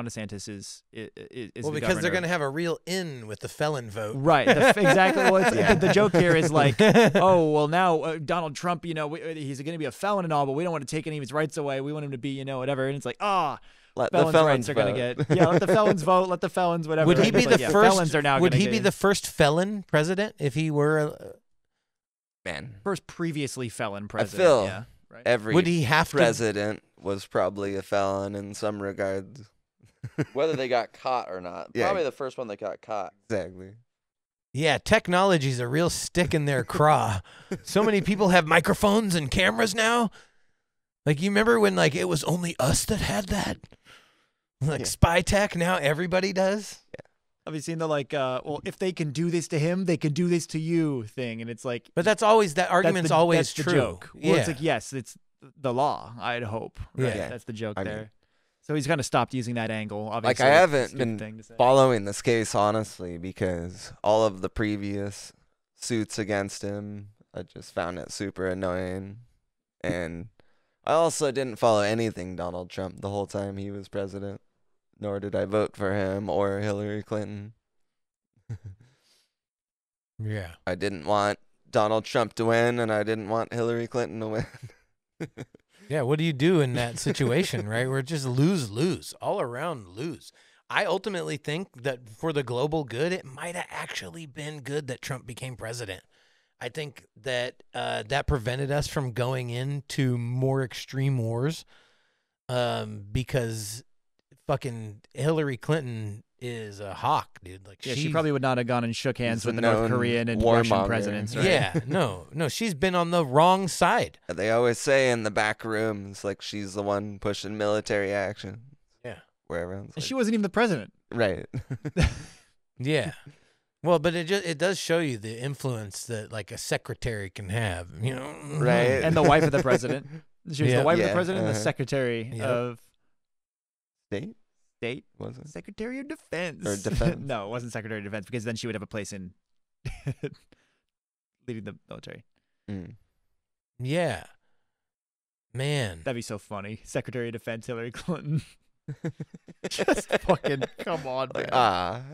DeSantis is Well, the because they're governor. going to have a real in with the felon vote. Right, exactly. Well, the joke here is like, oh, well, now Donald Trump, he's going to be a felon and all, but we don't want to take any of his rights away. We want him to be, whatever. And it's like, Let the felons' felons rights are going vote. to get, let the felons vote, let the felons, whatever. Would he right? be It's the like, yeah, first? Felons are now would gonna he be get- the first felon president if he were? Man, first previously felon president? feel yeah, right. every Would he have to? president was probably a felon in some regards. Whether they got caught or not. Yeah. Probably the first one that got caught. Exactly. Yeah, technology's a real stick in their craw. So many people have microphones and cameras now. Like, you remember when like it was only us that had that? Like spy tech, now everybody does. Have you seen the well, if they can do this to him, they can do this to you thing, and it's like, But that argument's always that's true. The joke. Well, Yeah. it's like, yes, it's the law. I'd hope. Right? Yeah. That's the joke I mean- there. So he's kind of stopped using that angle. Obviously, I it's a haven't stupid been thing to say. following this case honestly because all of the previous suits against him, I just found it super annoying. And I also didn't follow anything Donald Trump the whole time he was president, nor did I vote for him or Hillary Clinton. Yeah. I didn't want Donald Trump to win, and I didn't want Hillary Clinton to win. Yeah, what do you do in that situation, right? Where it's just lose, all around lose. I ultimately think that for the global good, it might have actually been good that Trump became president. I think that that prevented us from going into more extreme wars because fucking Hillary Clinton is a hawk, dude. Like, Yeah, she probably would not have gone and shook hands He's with a the North known Korean and warmonger. Russian presidents. Right? Yeah, no, she's been on the wrong side. They always say in the back rooms, like, she's the one pushing military action. Yeah. Wherever else. And she wasn't even the president. Right. Yeah. Well, but it does show you the influence that like a secretary can have, Right. And the wife of the president. She was Yeah. the wife of Yeah, the president and the uh-huh. secretary Yep. of State? State. Was it? Secretary of Defense. Or Defense. No, it wasn't Secretary of Defense because then she would have a place in leading the military. Mm. Yeah. Man. That'd be so funny. Secretary of Defense Hillary Clinton. Just fucking come on, man.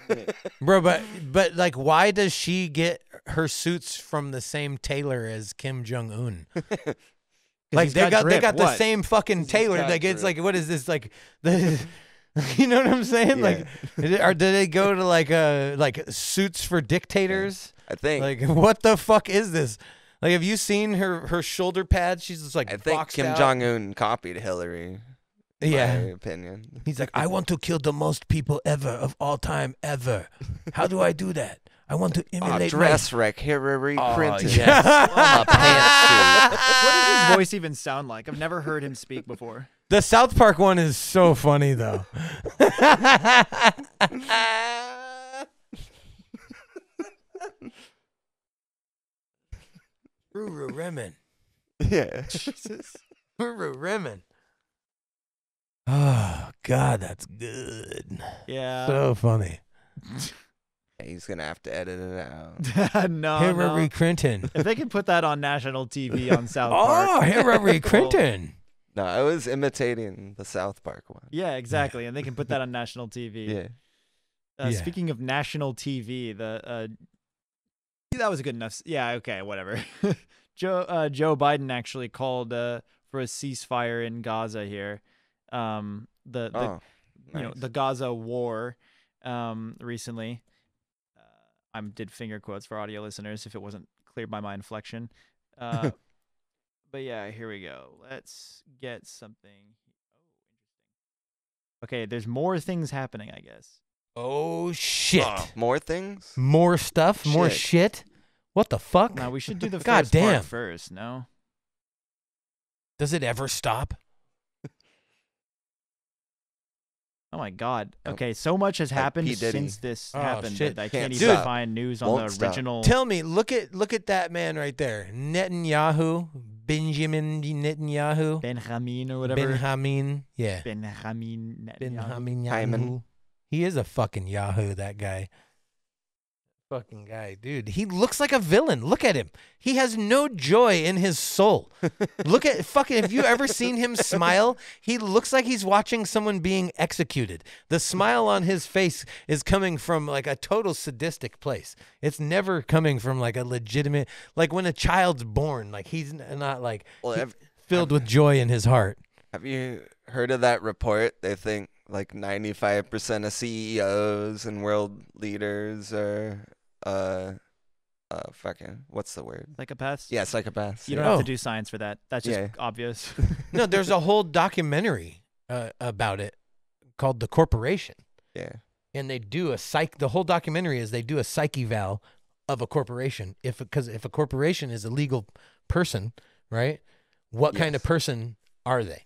Like, Bro, but like why does she get her suits from the same tailor as Kim Jong Un? Like he's they got got drip. the What? same fucking tailor. got Like it's drip. like what is this like the you know what I'm saying? Yeah. Like or do they go to like suits for dictators? I think. Like what the fuck is this? Like have you seen her shoulder pads? She's just like I think boxed Kim out. Jong Un copied Hillary. Yeah. My opinion. He's like, I want to kill the most people ever of all time ever. How do I do that? I want to emulate Dress wreck Hillary Clinton. yes. On a pantsuit. What does his voice even sound like? I've never heard him speak before. The South Park one is so funny though. Ruru Remen. Yeah. Jesus. Rimming. Oh, God, that's good. Yeah. So funny. He's gonna have to edit it out. no. Hillary Clinton. If they could put that on national TV on South Park. Oh, Hillary Clinton. No, I was imitating the South Park one. Yeah, exactly. And they can put that on national TV. Yeah. Yeah. Speaking of national TV, that was good enough. Yeah, okay, whatever. Joe Biden actually called for a ceasefire in Gaza here. The Gaza war recently. I did finger quotes for audio listeners if it wasn't clear by my inflection. But yeah, here we go. Let's get something. Okay, there's more things happening, I guess. Oh, shit. More things? More stuff? More shit? What the fuck? No, we should do the God first damn. part first, no? Does it ever stop? Oh my God. Okay, so much has happened P. Diddy. since this Oh, happened shit. that I Can't can't even stop. find news on Won't the stop. original. Tell me, look at that man right there. Benjamin Netanyahu. Benjamin or whatever. Benjamin. Yeah. Benjamin Netanyahu. Benjamin Hyman. Yahoo. He is a fucking Yahoo, that guy. Fucking guy, dude. He looks like a villain. Look at him. He has no joy in his soul. Look at fucking, have you ever seen him smile? He looks like he's watching someone being executed. The smile on his face is coming from like a total sadistic place. It's never coming from like a legitimate, like when a child's born, like he's not like filled with joy in his heart. Have you heard of that report? They think like 95% of CEOs and world leaders are fucking, what's the word? Psychopaths? Yeah, psychopaths. You don't yeah. have to do science for that. That's just Yeah. obvious. No, there's a whole documentary about it called The Corporation. Yeah. And they do the whole documentary is they do a psyche eval of a corporation. Because if a corporation is a legal person, right? What kind of person are they?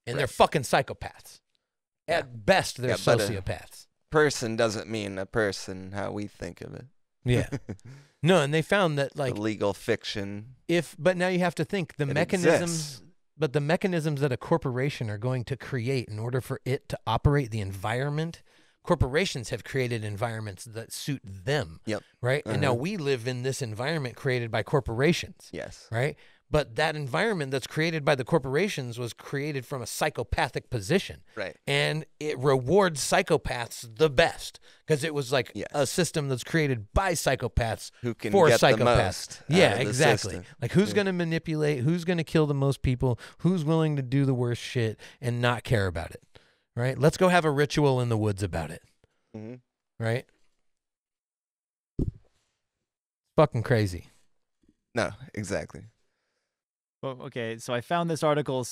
And they're fucking psychopaths. At best, they're but sociopaths. Person doesn't mean a person how we think of it. Yeah. No, and they found that like The legal fiction. but now you have to think the It mechanisms exists. but the mechanisms that a corporation are going to create in order for it to operate the environment. Corporations have created environments that suit them. Yep. Right? And now we live in this environment created by corporations. Yes. Right? But that environment that's created by the corporations was created from a psychopathic position. Right. And it rewards psychopaths the best because it was like a system that's created by psychopaths Who can for get the psychopaths. most out Yeah, of the exactly. system. Like who's going to manipulate, who's going to kill the most people, who's willing to do the worst shit and not care about it. Right? Let's go have a ritual in the woods about it. Mm-hmm. Right? Fucking crazy. No, exactly. Well, okay, so I found this article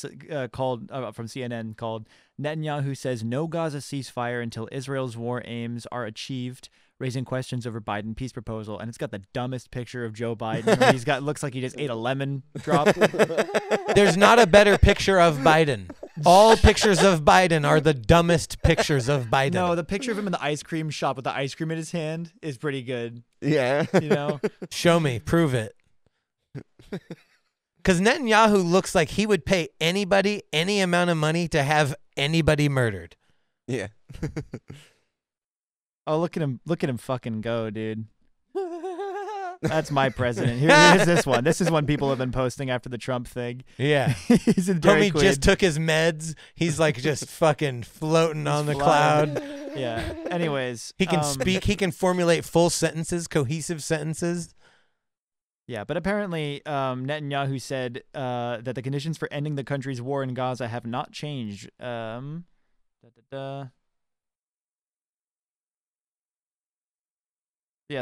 called from CNN called "Netanyahu says no Gaza ceasefire until Israel's war aims are achieved," raising questions over Biden peace proposal. And it's got the dumbest picture of Joe Biden. Where he's got looks like he just ate a lemon drop. There's not a better picture of Biden. All pictures of Biden are the dumbest pictures of Biden. No, the picture of him in the ice cream shop with the ice cream in his hand is pretty good. Yeah. You know, Show me, prove it. Because Netanyahu looks like he would pay anybody any amount of money to have anybody murdered. Yeah. oh look at him fucking go, dude. That's my president. Here's this one. This is one people have been posting after the Trump thing. Yeah. He's in Dairy Homie Queen. just took his meds. He's like just fucking floating on the flying. cloud. Yeah. Anyways, He can speak. He can formulate full sentences, cohesive sentences. Yeah, but apparently Netanyahu said that the conditions for ending the country's war in Gaza have not changed. Yeah,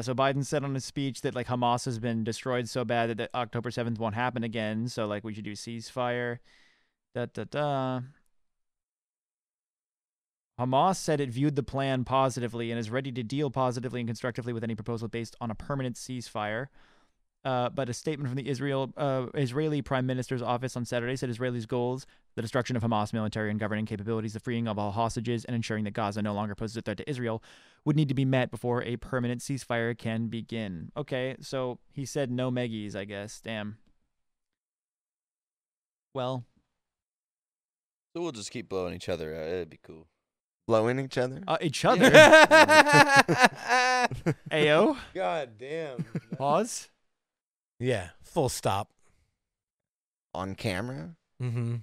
so Biden said on his speech that like Hamas has been destroyed so bad that October 7th won't happen again. So like we should do ceasefire. Hamas said it viewed the plan positively and is ready to deal positively and constructively with any proposal based on a permanent ceasefire. But a statement from the Israeli Prime Minister's office on Saturday said Israel's goals, the destruction of Hamas military and governing capabilities, the freeing of all hostages, and ensuring that Gaza no longer poses a threat to Israel, would need to be met before a permanent ceasefire can begin. Okay, so he said no Meggies, I guess. Damn. Well, So we'll just keep blowing each other out. It'd be cool. Blowing each other? each other. Ayo. God damn. Pause. Yeah. Full stop. On camera? Mm-hmm.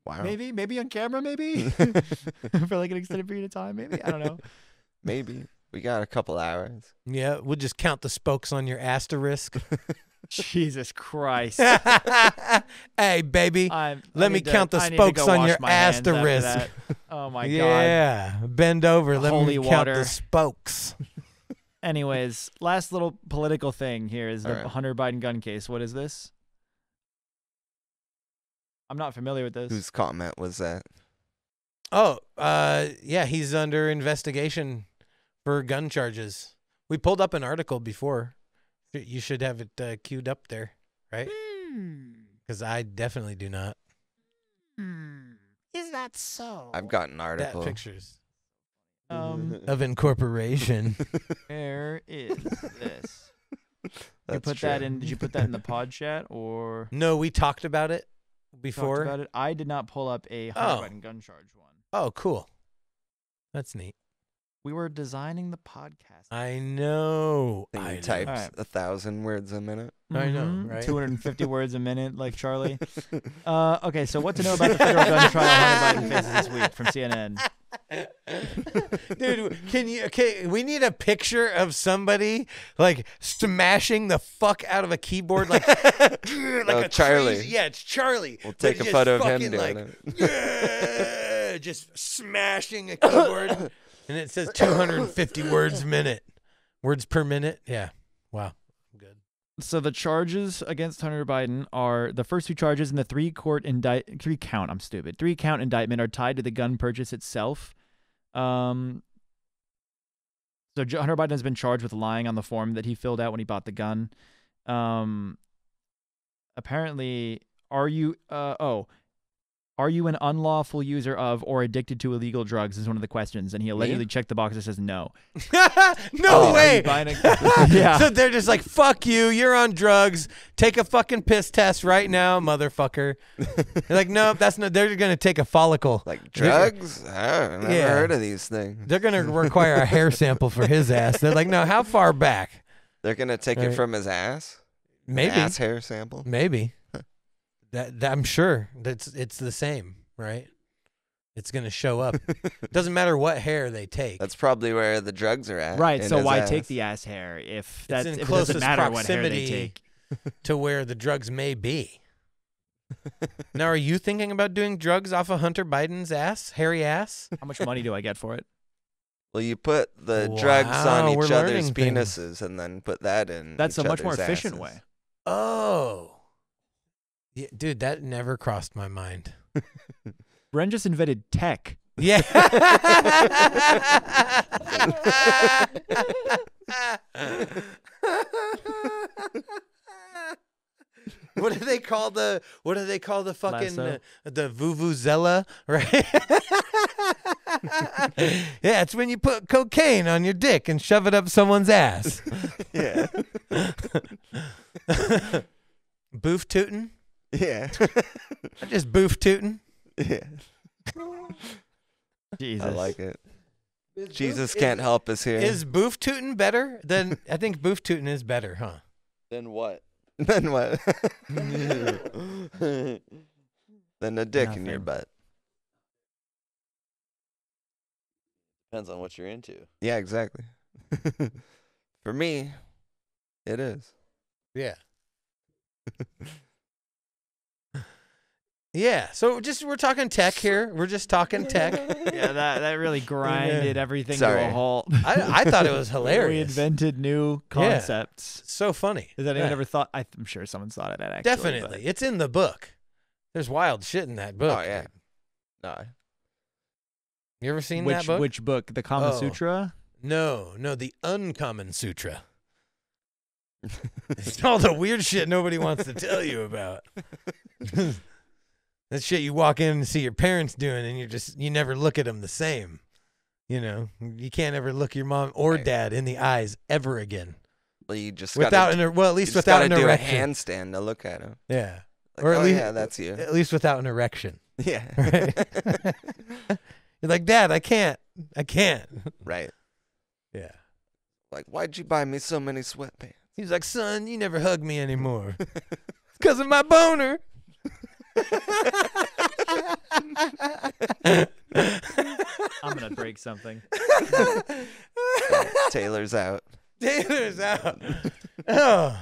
Wow. Maybe on camera, maybe for like an extended period of time. Maybe I don't know. Maybe. We got a couple hours. Yeah. We'll just count the spokes on your asterisk. Jesus Christ. Hey, baby. I Let me need to- count the I need to spokes go on wash your my hands after asterisk. that. Oh my god. Yeah. Bend over. Let Holy me count water. the spokes. Anyways, last little political thing here is the All right. Hunter Biden gun case. What is this? I'm not familiar with this. Whose comment was that? Oh, yeah, he's under investigation for gun charges. We pulled up an article before. You should have it queued up there, right? Because I definitely do not. Is that so? I've got an That article. pictures Of of incorporation. where is this? You That's put true. that in? Did you put that in the pod chat or No, we talked about it talked before. about it? I did not pull up a Hunter Oh. Biden gun charge one. Oh, cool. That's neat. We were designing the podcast. I know. Thing I know. types Alright. 1,000 words a minute. I know, right? 250 words a minute, like Charlie. Okay, so what to know about the federal gun trial Hunter Biden faces this week from CNN? Dude, we need a picture of somebody like smashing the fuck out of a keyboard like Oh, a Charlie. crazy- yeah, it's Charlie. We'll but take a just photo of him fucking, doing like, it. yeah, just smashing a keyboard, and it says 250 words per minute. Yeah, wow, good. So the charges against Hunter Biden are the first two charges in the three-count indictment are tied to the gun purchase itself. So Hunter Biden has been charged with lying on the form that he filled out when he bought the gun. Apparently, are you an unlawful user of or addicted to illegal drugs is one of the questions, and he allegedly checked the box that says no. No Are way. you buying a- Yeah. So they're just like, fuck you, you're on drugs. Take a fucking piss test right now, motherfucker. They're like, nope, that's not. They're gonna take a follicle. Like drugs? I've never Yeah. heard of these things. They're gonna require a hair sample for his ass. They're like, no, how far back? They're going to take it Right. from his ass? Maybe, Ass hair sample? maybe. That I'm sure it's the same, right? It's gonna show up. Doesn't matter what hair they take. That's probably where the drugs are at. Right. in So his why ass. take the ass hair if It's that in if it closest doesn't matter what hair they proximity take? to where the drugs may be. Now, are you thinking about doing drugs off of Hunter Biden's ass, hairy ass? How much money do I get for it? Well, you put the drugs on Wow, each we're other's learning things. penises and then put that in. That's a each much more other's efficient asses. way. Oh, yeah, dude, that never crossed my mind. Bren just invented tech. Yeah. What do they call the fucking Lasso? the vuvuzela, right? Yeah, it's when you put cocaine on your dick and shove it up someone's ass. Yeah. Boof tootin'? Yeah. Just boof tootin'. Yeah. Jesus. I like it. Jesus can't help us here. Is boof tootin' better than I think boof tootin' is better, huh? Then what? Then what? Then a dick in your Nothing. butt. Depends on what you're into. Yeah, exactly. For me, it is. Yeah. Yeah. So we're talking tech here. We're just talking tech. Yeah, that really grinded everything to Sorry. a halt. I thought it was We hilarious. invented new concepts. So funny. Has anyone Yeah. ever thought? I'm sure someone's thought of that. Actually, Definitely. It's in the book. There's wild shit in that book. Oh, yeah. dude. No. You ever seen But that book? which book? The Kama Oh. Sutra. No, the Uncommon Sutra. It's all the weird shit nobody wants to tell you about. That shit you walk in and see your parents doing, and you never look at them the same. You know, you can't ever look your mom or Right. dad in the eyes ever again Well, you just without gotta, at least you just without gotta an do a erection. handstand to look at him. Yeah, Like, Or at oh least, yeah, that's you. At least without an erection. Yeah. Right. You're like, Dad, I can't. Right. Yeah. Like, why'd you buy me so many sweatpants? He's like, son, you never hug me anymore. It's because of my boner. I'm gonna break something. Taylor's out. Taylor's out. Oh,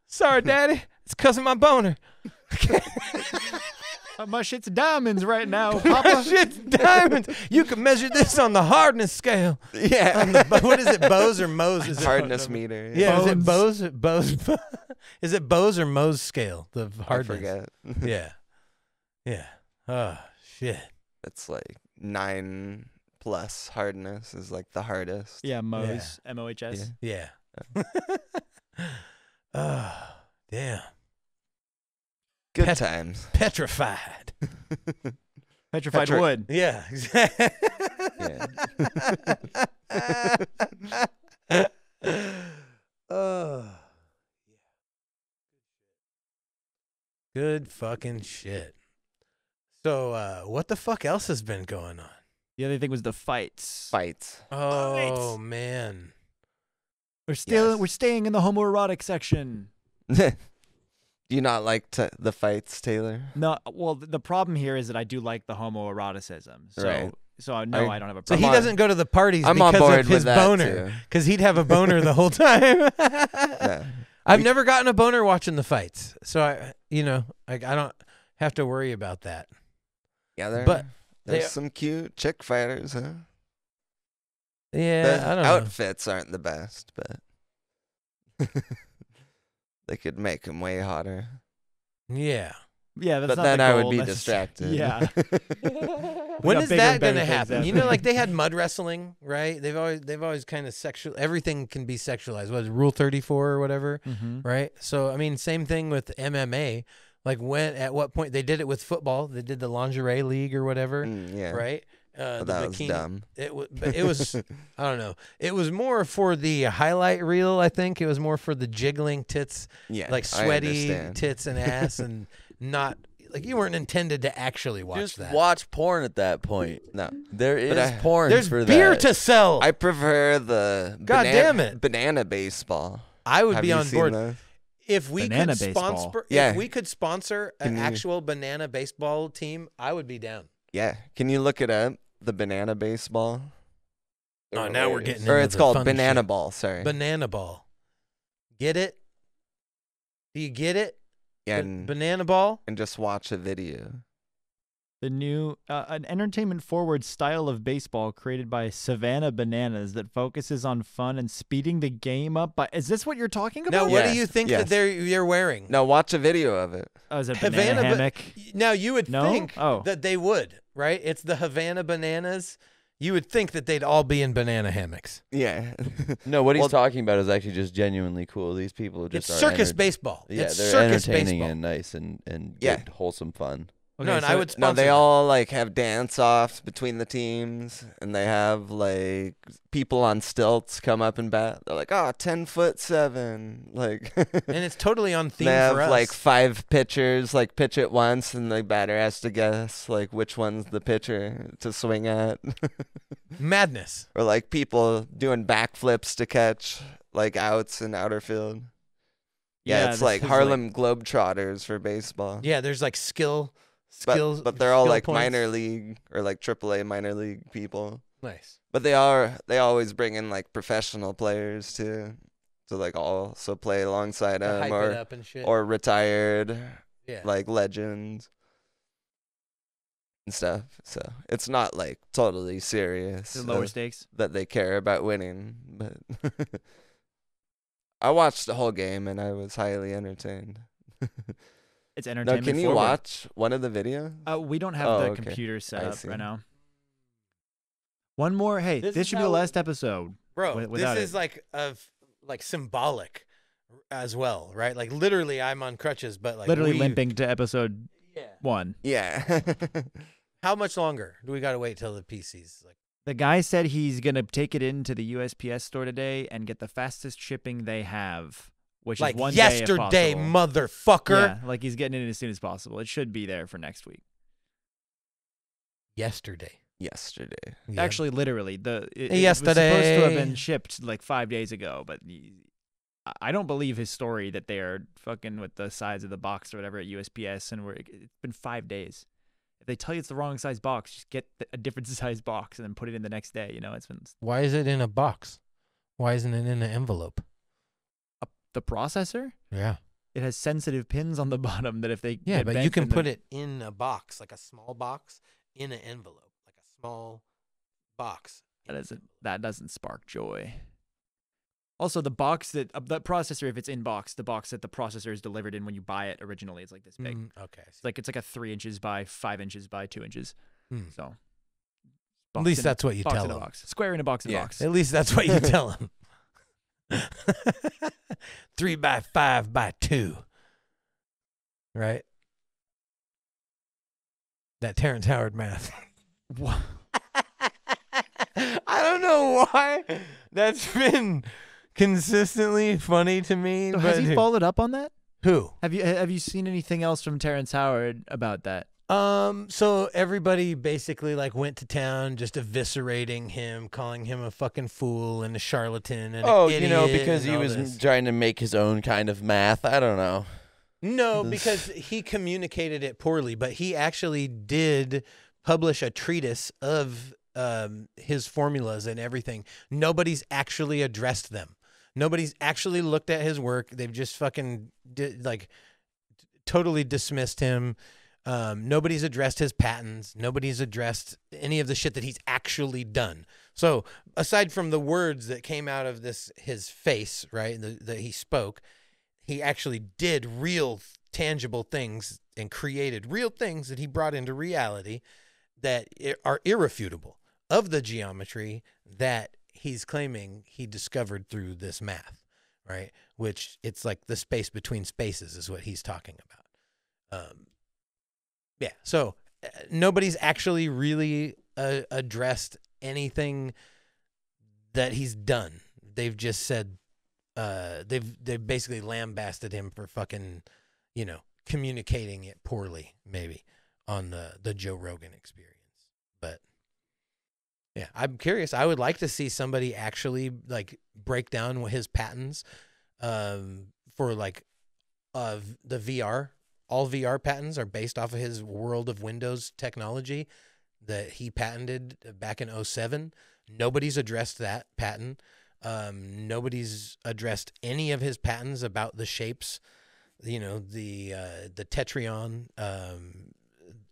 sorry, Daddy. It's because of my boner. My shit's diamonds right now, My Papa. shit's diamonds. You can measure this on the hardness scale. Yeah. What is it, Bose or Mohs? Is it Hardness meter. Yeah, is it Bones. Bose? Is it Bose or Mohs scale? The I hardness. forget. Yeah. Yeah. Oh shit. It's like 9+ hardness is like the hardest. Yeah, Mohs. M-O-H-S. Yeah. Yeah. Oh, damn. Good Pet- times. Petrified. Petrified wood. Yeah. Exactly. Yeah. Oh. Good fucking shit. So, what the fuck else has been going on? The other thing was the fights. Fights. Oh man. We're still Yes. we're staying in the homoerotic section. Do you not like the fights, Taylor? No, well, the problem here is that I do like the homoeroticism. So, Right. so I know I- I don't have a So problem. he on- doesn't go to the parties I'm on because board of with his that, boner. too. Because he'd have a boner the whole time. Yeah. I've never gotten a boner watching the fights, so I don't have to worry about that. Yeah, But there's they- some cute chick fighters, huh? Yeah, The I don't know. outfits aren't the best, but they could make them way hotter. Yeah. Yeah, that's But not then the I would goal be necessarily. distracted. Yeah. When got is bigger that and going better to things happen? You happening. know, like they had mud wrestling, right? They've always kind of sexual. Everything can be sexualized. What is it, Rule 34 or whatever, Mhm. right? So I mean, same thing with MMA. Like at what point they did it with football? They did the lingerie league or whatever, Yeah. right? But The that was bikini. dumb. It was I don't know. It was more for the highlight reel. I think it was more for the jiggling tits, Yeah. like I sweaty understand. tits and ass, and not like you weren't intended to actually watch Just that. watch porn at that point. No. There is I- porn There's for beer that. to sell. I prefer the God damn it. banana baseball. I would Have be you on seen board those? if we Banana could baseball. sponsor. Yeah. If we could sponsor an Can you- actual banana baseball team, I would be down. Yeah. Can you look it up? The banana baseball. Oh, now we're getting Or into it's the called fun banana shit. ball. Sorry. Banana ball. Get it? Do you get it? Yeah, Banana ball. and just watch a video. The new an entertainment-forward style of baseball created by Savannah Bananas that focuses on fun and speeding the game up. Is this what you're talking Now, about? what Yeah, do you think yes. that you're wearing? No, watch a video of it. Oh, is it Havana banana ba- hammock? Now you would No? think Oh. that they would, right? It's the Havana bananas. You would think that they'd all be in banana hammocks. Yeah. No, what he's Well- talking about is actually just genuinely cool. These people just It's are circus baseball. Yeah, it's they're circus entertaining baseball. and nice and Yeah. good, wholesome fun. No, and I would No, sponsor they that. all like have dance offs between the teams, and they have like people on stilts come up and bat. They're like, oh, 10'7", like. And it's totally on theme They have for us. like 5 pitchers, like pitch at once, and the batter has to guess like which one's the pitcher to swing at, Madness. or like people doing backflips to catch like outs in outer field. Yeah, it's this like is Harlem Globetrotters for baseball. Yeah, there's like skills, but they're all skill like points. minor league or like AAA minor league people. Nice. But they always bring in like professional players too, to like also play alongside To them, hype it up and shit. or retired yeah. like legends and stuff. So it's not like totally serious The lower stakes. that they care about winning. But I watched the whole game and I was highly entertained. It's No, entertainment. can you forward. watch one of the videos? We don't have Oh, the okay. computer set I up see. right now. One more. Hey, This this is should be the how- last episode. Bro, without this is it. like symbolic as well, right? Like literally I'm on crutches, but like Literally we- limping to episode Yeah. 1. Yeah. How much longer do we got to wait till the PC's like The guy said he's going to take it into the USPS store today and get the fastest shipping they have which Like is one day if yesterday, possible. motherfucker. Yeah, like he's getting it as soon as possible. It should be there for next week. Yesterday. Yesterday. Yeah. Actually, literally, it was supposed to Yesterday. have been shipped like 5 days ago, but I don't believe his story that they are fucking with the size of the box or whatever at USPS, and it's been 5 days. If they tell you it's the wrong size box, just get a different size box and then put it in the next day. You know, it's been Why is it in a box? Why isn't it in an envelope? the processor. Yeah. It has sensitive pins on the bottom that if they Yeah, get but bent you can in the- put it in a box, like a small box, in an envelope, like a small box. that doesn't spark joy. Also, the box that the processor, if it's in box, the box that the processor is delivered in when you buy it originally is like this big. Okay. It's like a 3 inches by 5 inches by 2 inches. Hmm. So At box least in- that's what you box tell in a them. box. Square in a box in a Yeah. box. At least that's what you tell them. 3 by 5 by 2. Right? That Terrence Howard math. Wha- I don't know why that's been consistently funny to me. So but has he followed up on that? who? Have you seen anything else from Terrence Howard about that? So everybody basically like went to town just eviscerating him, calling him a fucking fool and a charlatan and Oh, an idiot you know, because and he all was this. trying to make his own kind of math. I don't know. No, because he communicated it poorly, but he actually did publish a treatise of his formulas and everything. Nobody's actually addressed them. Nobody's actually looked at his work. They've just fucking totally dismissed him. Nobody's addressed his patents. Nobody's addressed any of the shit that he's actually done. So aside from the words that came out of his face, right, that he spoke, he actually did real tangible things and created real things that he brought into reality that are irrefutable of the geometry that he's claiming he discovered through this math, right? Which it's like the space between spaces is what he's talking about. Yeah. So nobody's actually really addressed anything that he's done. They've just said they've basically lambasted him for fucking, communicating it poorly, maybe on the Joe Rogan Experience. But yeah, I'm curious. I would like to see somebody actually like break down his patents for like the VR. All VR patents are based off of his World of Windows technology that he patented back in 2007. Nobody's addressed that patent. Nobody's addressed any of his patents about the shapes, the Tetryon,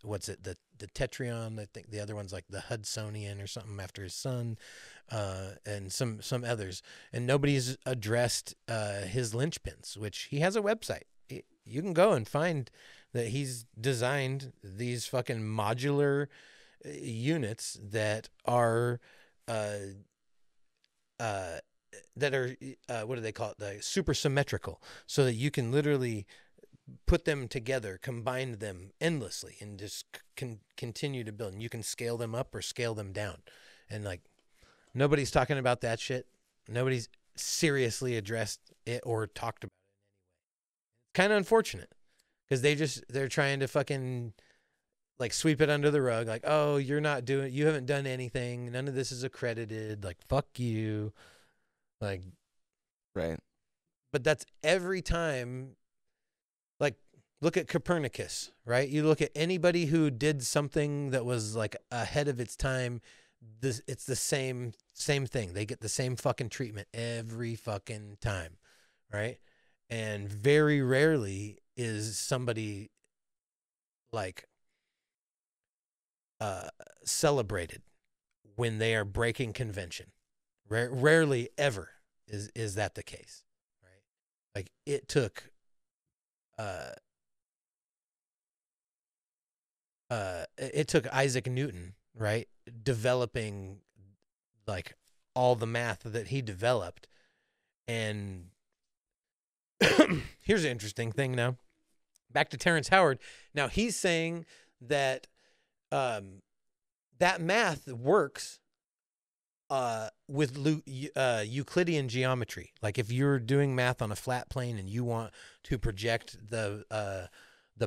what's it? The Tetryon, I think the other one's like the Hudsonian or something after his son, and some others. And nobody's addressed his linchpins, which he has a website. You can go and find that he's designed these fucking modular units that are what do they call it? The super symmetrical, so that you can literally put them together, combine them endlessly, and just continue to build. And you can scale them up or scale them down. And like nobody's talking about that shit. Nobody's seriously addressed it or talked about it. Kind of unfortunate because they're trying to fucking like sweep it under the rug. Like, oh, you haven't done anything. None of this is accredited. Like, fuck you. Like, Right. but that's every time. Like, look at Copernicus, right? You look at anybody who did something that was like ahead of its time. It's the same thing. They get the same fucking treatment every fucking time, right? And very rarely is somebody like celebrated when they are breaking convention. Rarely ever is that the case, right? Like it took Isaac Newton, right, developing like all the math that he developed. And here's an interesting thing now. Back to Terrence Howard. Now he's saying that that math works with Euclidean geometry. Like if you're doing math on a flat plane and you want to project the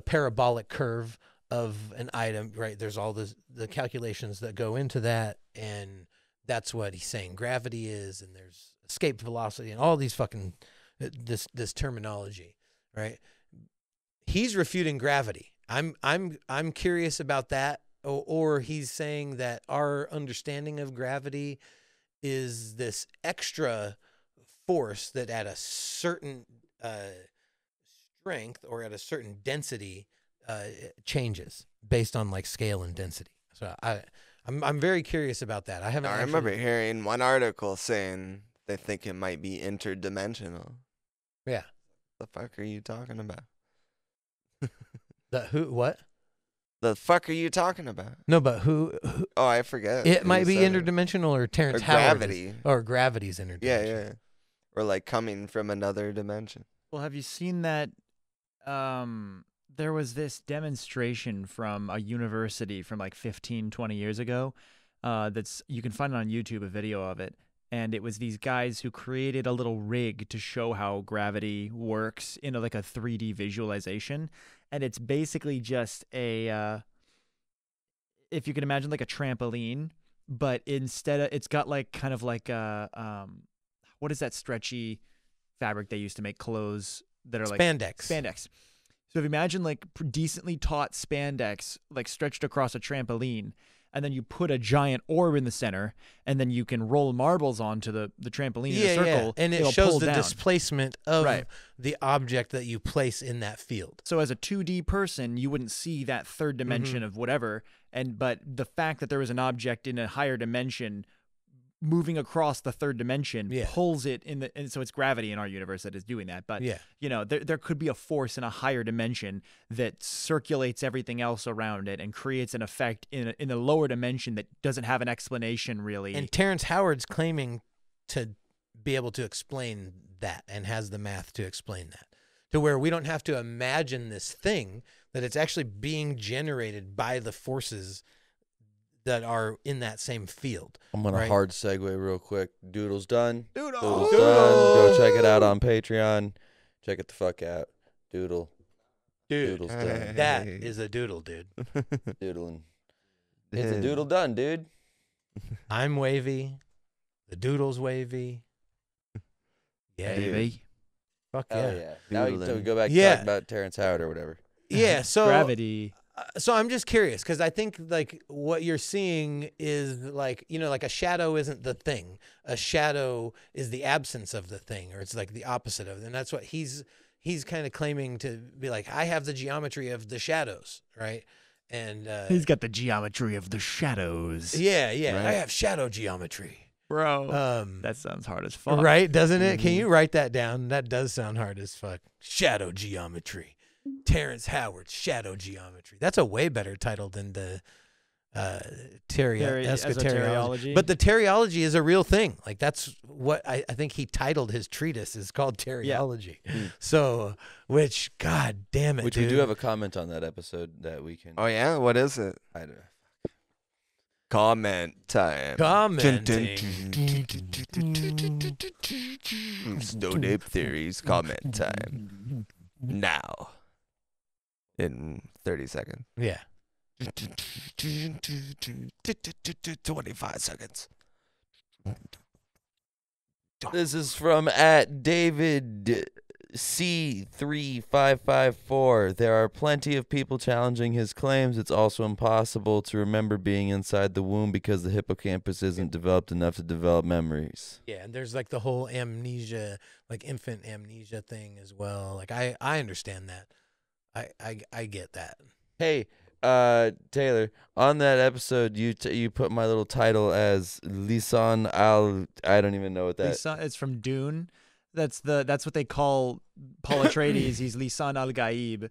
parabolic curve of an item, right? There's all the calculations that go into that, and that's what he's saying gravity is, and there's escape velocity and all these fucking this terminology, right? He's refuting gravity. I'm curious about that, or he's saying that our understanding of gravity is this extra force that at a certain strength or at a certain density changes based on like scale and density. So I'm very curious about that. I remember hearing one article saying they think it might be interdimensional. Yeah. The fuck are you talking about? What? The fuck are you talking about? No, but who Oh, I forget. it who might be said it. interdimensional, or Terrence Or Howard gravity. or gravity's interdimensional. Yeah. Or like coming from another dimension. Well, have you seen that? There was this demonstration from a university from like 15, 20 years ago. You can find it on YouTube, a video of it. And it was these guys who created a little rig to show how gravity works in like a 3D visualization. And it's basically just if you can imagine like a trampoline, but instead of, it's got like kind of like what is that stretchy fabric they used to make clothes that are like Spandex. So if you imagine like decently taut spandex like stretched across a trampoline, and then you put a giant orb in the center, and then you can roll marbles onto the trampoline in a circle. And it it'll shows pull the down. displacement of Right. the object that you place in that field. So as a 2D person, you wouldn't see that third dimension of whatever, but the fact that there was an object in a higher dimension moving across the third dimension pulls it and so it's gravity in our universe that is doing that. But you know, there could be a force in a higher dimension that circulates everything else around it and creates an effect in a lower dimension that doesn't have an explanation really. And Terrence Howard's claiming to be able to explain that and has the math to explain that, to where we don't have to imagine this thing, that it's actually being generated by the forces that are in that same field. I'm going to hard segue real quick. Doodle's done. Doodle. Doodle's done. Go check it out on Patreon. Check it the fuck out. Doodle. Doodle's done. That is a doodle, dude. Doodling. It's a doodle done, dude. I'm wavy. The doodle's wavy. Yeah. Baby. Fuck Hell yeah. yeah. Now you Doodling. can go back to Yeah. talk about Terrence Howard or whatever. Yeah, so Gravity. So I'm just curious, because I think like what you're seeing is like, you know, like a shadow isn't the thing. A shadow is the absence of the thing, or it's like the opposite of it. And that's what he's kind of claiming to be like, I have the geometry of the shadows, right? And He's got the geometry of the shadows. yeah, Right. I have shadow geometry. Bro. That sounds hard as fuck. Right, doesn't it? Can you write that down? That does sound hard as fuck. Shadow geometry. Terrence Howard's shadow geometry. That's a way better title than the esoteriology. But the teriology is a real thing. Like that's what I think he titled his treatise, is called Teriology. So, which, god damn it, Which dude. we do have a comment on that episode that we can. Oh yeah, what is it? I don't know. Comment time. Commenting. Stone Ape Theories comment time. Now. In 30 seconds. Yeah. 25 seconds. This is from @David C3554. There are plenty of people challenging his claims. It's also impossible to remember being inside the womb because the hippocampus isn't developed enough to develop memories. Yeah, and there's like the whole amnesia, like infant amnesia thing as well. Like I understand that. I get that. Hey, Taylor, on that episode, you put my little title as Lisan al. I don't even know what that. It's from Dune. That's what they call Paul Atreides. He's Lisan al-Gaib.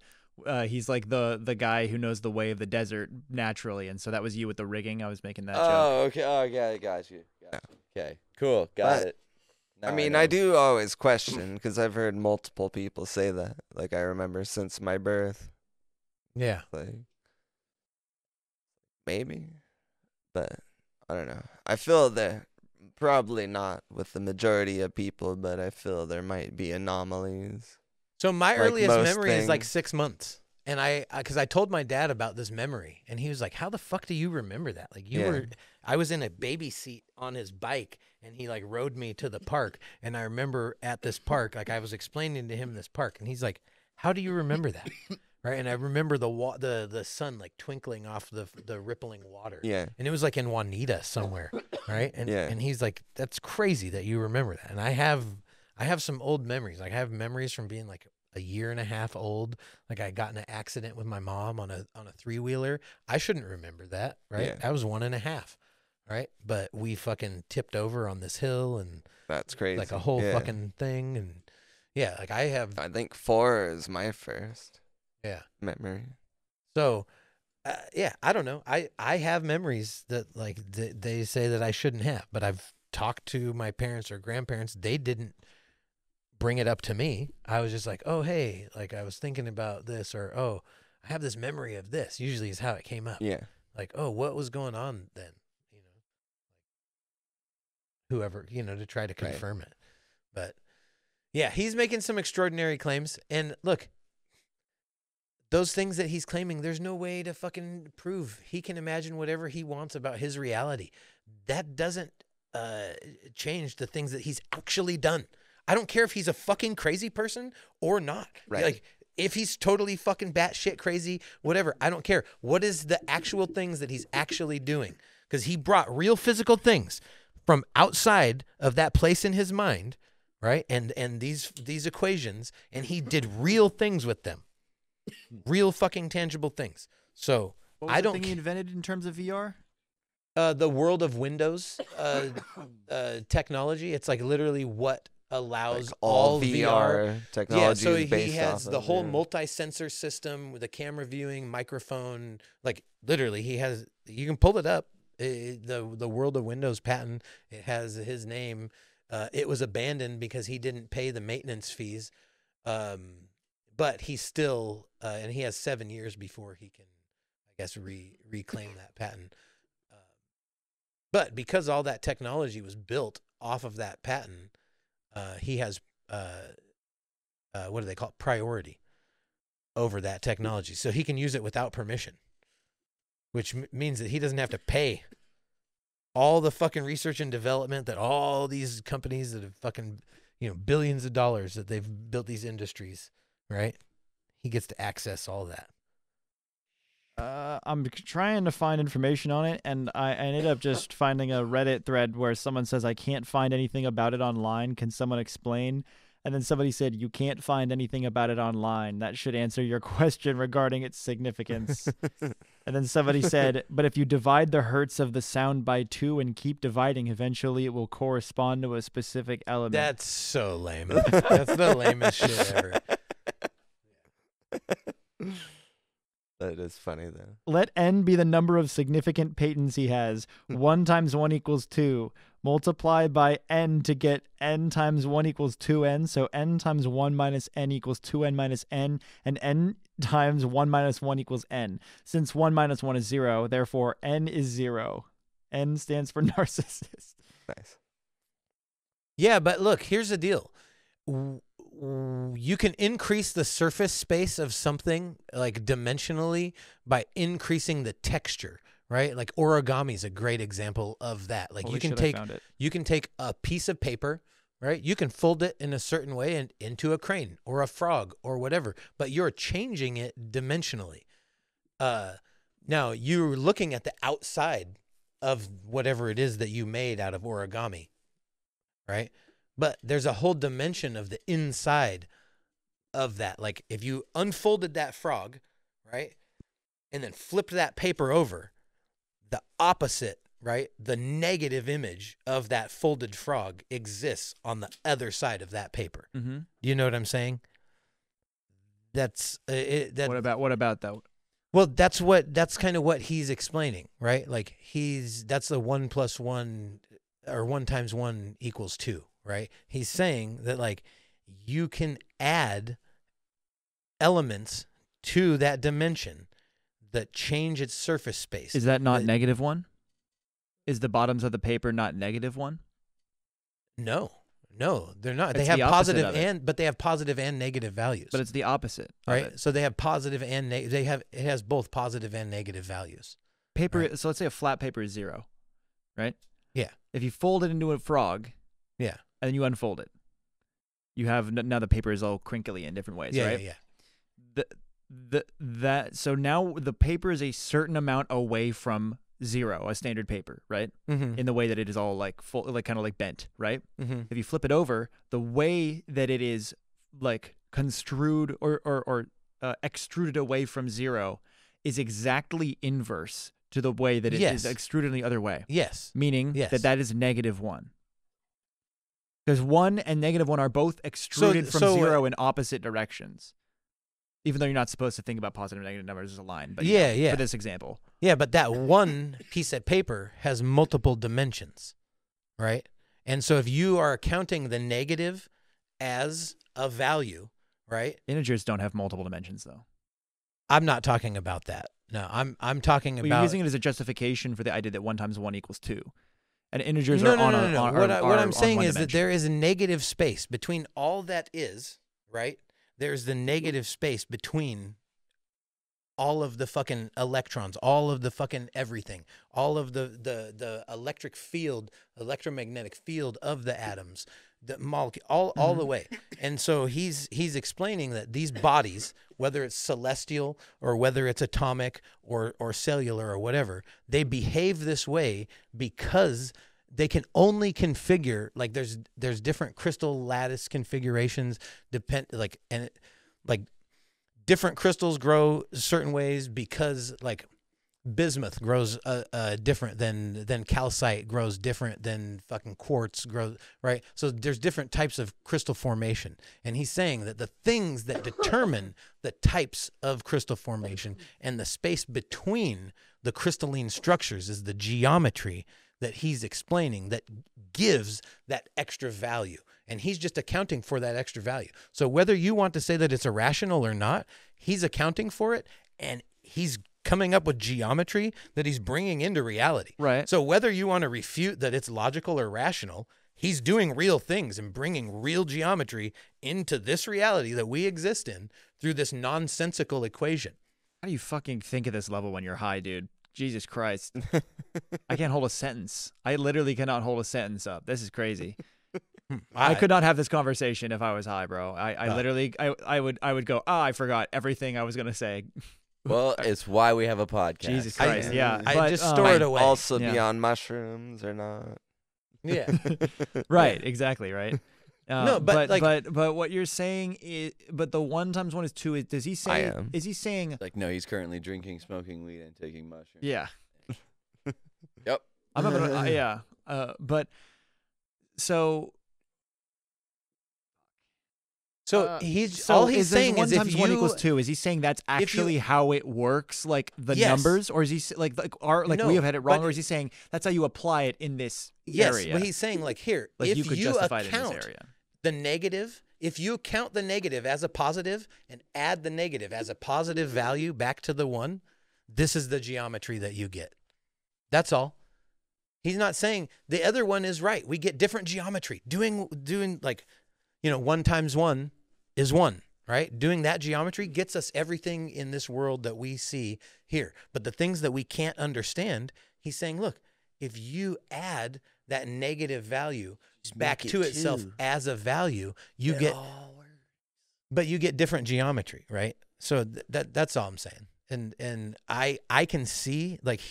He's like the guy who knows the way of the desert naturally, and so that was you with the rigging. I was making that joke. Oh, okay. Oh, yeah, got you. Okay, cool. Got it. Now I mean, know. I do always question, because I've heard multiple people say that. Like, I remember since my birth. Yeah. Like, maybe. But, I don't know. I feel that Probably not with the majority of people, but I feel there might be anomalies. So my Like earliest most memory is like things. 6 months. And because I told my dad about this memory, and he was like, "How the fuck do you remember that? Like Yeah. I was in a baby seat on his bike, and he like rode me to the park, and I remember at this park, like I was explaining to him this park, and he's like, "How do you remember that?" Right? And I remember the sun like twinkling off the rippling water, Yeah. and it was like in Juanita somewhere, right? And Yeah. and he's like, "That's crazy that you remember that." And I have some old memories. Like I have memories from being like a year and a half old. Like I got in an accident with my mom on a 3-wheeler. I shouldn't remember that, right? Yeah. I was 1.5, right? But we fucking tipped over on this hill and That's crazy. like a whole Yeah. fucking thing. And yeah, like I have, I think 4 is my first yeah. memory. So yeah, I don't know. I have memories that like they say that I shouldn't have, but I've talked to my parents or grandparents. They didn't bring it up to me. I was just like, "Oh, hey, like I was thinking about this," or "Oh, I have this memory of this." Usually is how it came up. Yeah. Like, "Oh, what was going on then?" You know, whoever, to try to Right. confirm it. But yeah, he's making some extraordinary claims. And look, those things that he's claiming, there's no way to fucking prove. He can imagine whatever he wants about his reality. That doesn't change the things that he's actually done. I don't care if he's a fucking crazy person or not. Right. Like, if he's totally fucking batshit crazy, whatever, I don't care. What is the actual things that he's actually doing? Because he brought real physical things from outside of that place in his mind, right? And these equations, and he did real things with them. Real fucking tangible things. So What was I the don't thing he invented in terms of VR? the world of Windows technology. It's like literally what allows Like all VR. VR technology Yeah, so is based he has off the of, whole yeah. multi-sensor system with the camera viewing, microphone. Like literally, he has. You can pull it up. The world of Windows patent. It has his name. It was abandoned because he didn't pay the maintenance fees. But he still, and he has 7 years before he can, I guess, reclaim that patent. But because all that technology was built off of that patent, he has, what do they call it? Priority over that technology. So he can use it without permission, which means that he doesn't have to pay all the fucking research and development that all these companies that have fucking, billions of dollars that they've built these industries, right? He gets to access all that. I'm trying to find information on it, and I ended up just finding a Reddit thread where someone says, "I can't find anything about it online. Can someone explain?" And then somebody said, "You can't find anything about it online. That should answer your question regarding its significance." And then somebody said, "But if you divide the hertz of the sound by 2 and keep dividing, eventually it will correspond to a specific element." That's so lame. That's the lamest shit ever. That is funny though. Let n be the number of significant patents he has. 1 times 1 equals 2. Multiply by n to get n times 1 equals 2n. So n times 1 minus n equals 2n minus n. And n times 1 minus 1 equals n. Since 1 minus 1 is 0, therefore n is 0. N stands for narcissist. Nice. Yeah, but look, here's the deal. You can increase the surface space of something like dimensionally by increasing the texture, right? Like origami is a great example of that. Like Holy you can shit, I take found it. you can take a piece of paper, right? You can fold it in a certain way and into a crane or a frog or whatever, but you're changing it dimensionally. Now you're looking at the outside of whatever it is that you made out of origami, right? But there's a whole dimension of the inside of that. Like if you unfolded that frog, right, and then flipped that paper over, the opposite, right, the negative image of that folded frog exists on the other side of that paper. Mm-hmm. Do you know what I'm saying? That's What about though? well, that's kind of what he's explaining, right? Like that's the 1 + 1 or 1 times 1 equals 2, right? He's saying that like you can add elements to that dimension that change its surface space. Is that not The- negative 1? Is the bottoms of the paper not negative 1? No, they're not. They It's have the opposite positive of it. but they have positive and negative values. But it's the opposite. of right. it. So they have positive and it has both positive and negative values. Paper. Right. So let's say a flat paper is 0, right? Yeah. If you fold it into a frog, Yeah. and then you unfold it, you have now the paper is all crinkly in different ways, Yeah. right? Yeah. So now the paper is a certain amount away from 0, a standard paper, right? Mm-hmm. In the way that it is all like full, like kind of like bent, right? Mm-hmm. If you flip it over, the way that it is like construed or extruded away from 0 is exactly inverse to the way that it is Yes. extruded the other way. Yes. Meaning Yes. that is -1. Because 1 and -1 are both extruded from so, 0 in opposite directions. Even though you're not supposed to think about positive and negative numbers as a line. But you Yeah, know, yeah. for this example. Yeah, but that one piece of paper has multiple dimensions, right? And so if you are counting the negative as a value, right? Integers don't have multiple dimensions, though. I'm not talking about that. No, I'm talking Well, about you're using it as a justification for the idea that 1 times 1 equals 2. And integers no, are no, on no, a no. on- What are I'm on saying one is that dimension. there is a negative space between all that is, right? There's the negative space between all of the fucking electrons, all of the fucking everything, all of the electric field, electromagnetic field of the atoms, the molecule, all the way. And so he's explaining that these bodies, whether it's celestial or whether it's atomic or cellular or whatever, they behave this way because they can only configure, like there's different crystal lattice configurations different crystals grow certain ways because like bismuth grows different than calcite grows different than fucking quartz grows, right? So there's different types of crystal formation. And he's saying that the things that determine the types of crystal formation and the space between the crystalline structures is the geometry that he's explaining that gives that extra value. And he's just accounting for that extra value. So whether you want to say that it's irrational or not, he's accounting for it, and he's coming up with geometry that he's bringing into reality. Right. So whether you want to refute that it's logical or rational, he's doing real things and bringing real geometry into this reality that we exist in through this nonsensical equation. How do you fucking think at this level when you're high, dude? Jesus Christ. I can't hold a sentence. I literally cannot hold a sentence up. This is crazy. I could not have this conversation if I was high, bro. I literally I would go, I forgot everything I was gonna say. Well, it's why we have a podcast. Jesus Christ, yeah. I but, just store it Might away. also Yeah. be on mushrooms or not. Yeah. Right, exactly, right. No, but, like- but what you're saying is, but the 1 times 1 is 2. Does he say? am. Is he saying? Like, no, he's currently drinking, smoking weed, and taking mushrooms. Yeah. Yep. I'm not gonna. Yeah. But so. So he's So all he's is saying this 1 is if times you 1 equals 2. Is he saying that's actually how it works, like the Yes. numbers, or is he like No, we have had it wrong, but- or is he saying that's how you apply it in this yes, area? but he's saying like here, like if you could you justify it in account this area. the negative, if you count the negative as a positive and add the negative as a positive value back to the 1, this is the geometry that you get. That's all. He's not saying the other one is right. We get different geometry. Doing like, 1 times 1 is 1, right? Doing that geometry gets us everything in this world that we see here. But the things that we can't understand, he's saying, look, if you add that negative value back make to it itself 2. as a value, you get, but you get different geometry, right? So that's all I'm saying. And I can see, like,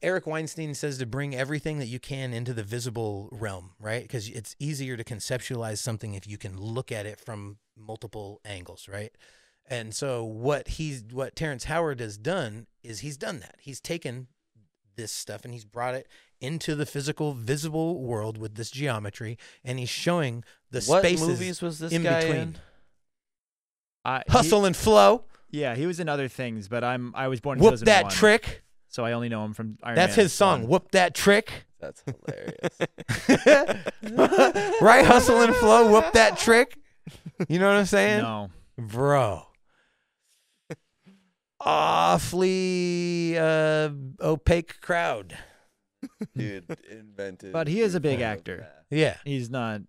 Eric Weinstein says to bring everything that you can into the visible realm, right? Because it's easier to conceptualize something if you can look at it from multiple angles, right? And so what Terrence Howard has done is he's done that. He's taken this stuff and he's brought it into the physical, visible world with this geometry, and he's showing the What spaces movies was this in guy between. in? Hustle and Flow. Yeah, he was in other things, but I was born in Whoop 2001, that trick. so I only know him from Iron That's Man his song. 1. Whoop that trick. That's hilarious. Right? Hustle and Flow. Whoop that trick. You know what I'm saying? No. Bro. Awfully opaque crowd. Dude invented. But he is a big freeform actor. math. Yeah. He's not.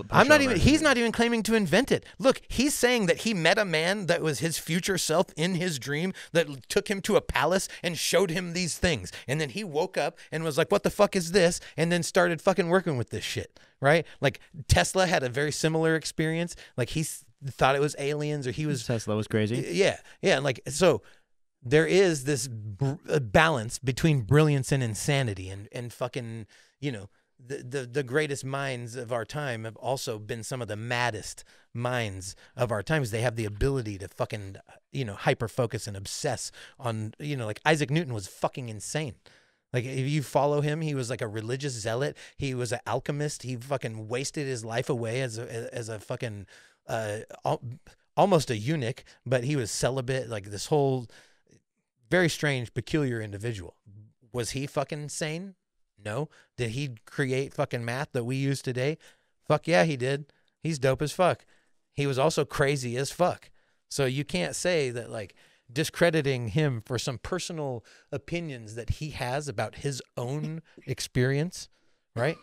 I'm not even. He's not even claiming to invent it. Look, he's saying that he met a man that was his future self in his dream that took him to a palace and showed him these things, and then he woke up and was like, "What the fuck is this?" And then started fucking working with this shit. Right? Like Tesla had a very similar experience. Like he thought it was aliens, or he was. Tesla was crazy. Yeah, yeah, and like so. There is this balance between brilliance and insanity, and fucking, you know, the greatest minds of our time have also been some of the maddest minds of our times. They have the ability to fucking, you know, hyper focus and obsess on, you know, like Isaac Newton was fucking insane. Like if you follow him, he was like a religious zealot. He was an alchemist. He fucking wasted his life away as a fucking almost a eunuch, but he was celibate. Like this whole very strange, peculiar individual. Was he fucking sane? No. Did he create fucking math that we use today? Fuck yeah, he did. He's dope as fuck. He was also crazy as fuck. So you can't say that, like, discrediting him for some personal opinions that he has about his own experience, right?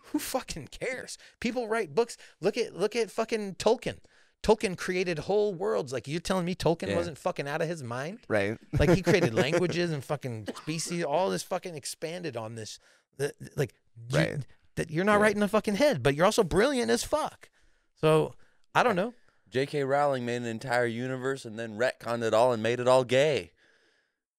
Who fucking cares? People write books. Look at fucking Tolkien. Tolkien created whole worlds. Like, you're telling me Tolkien wasn't fucking out of his mind? Right. Like, he created languages and fucking species, all this fucking expanded on this. Like, Right. that you're not right in the fucking head, but you're also brilliant as fuck. So, I don't know. J.K. Rowling made an entire universe and then retconned it all and made it all gay.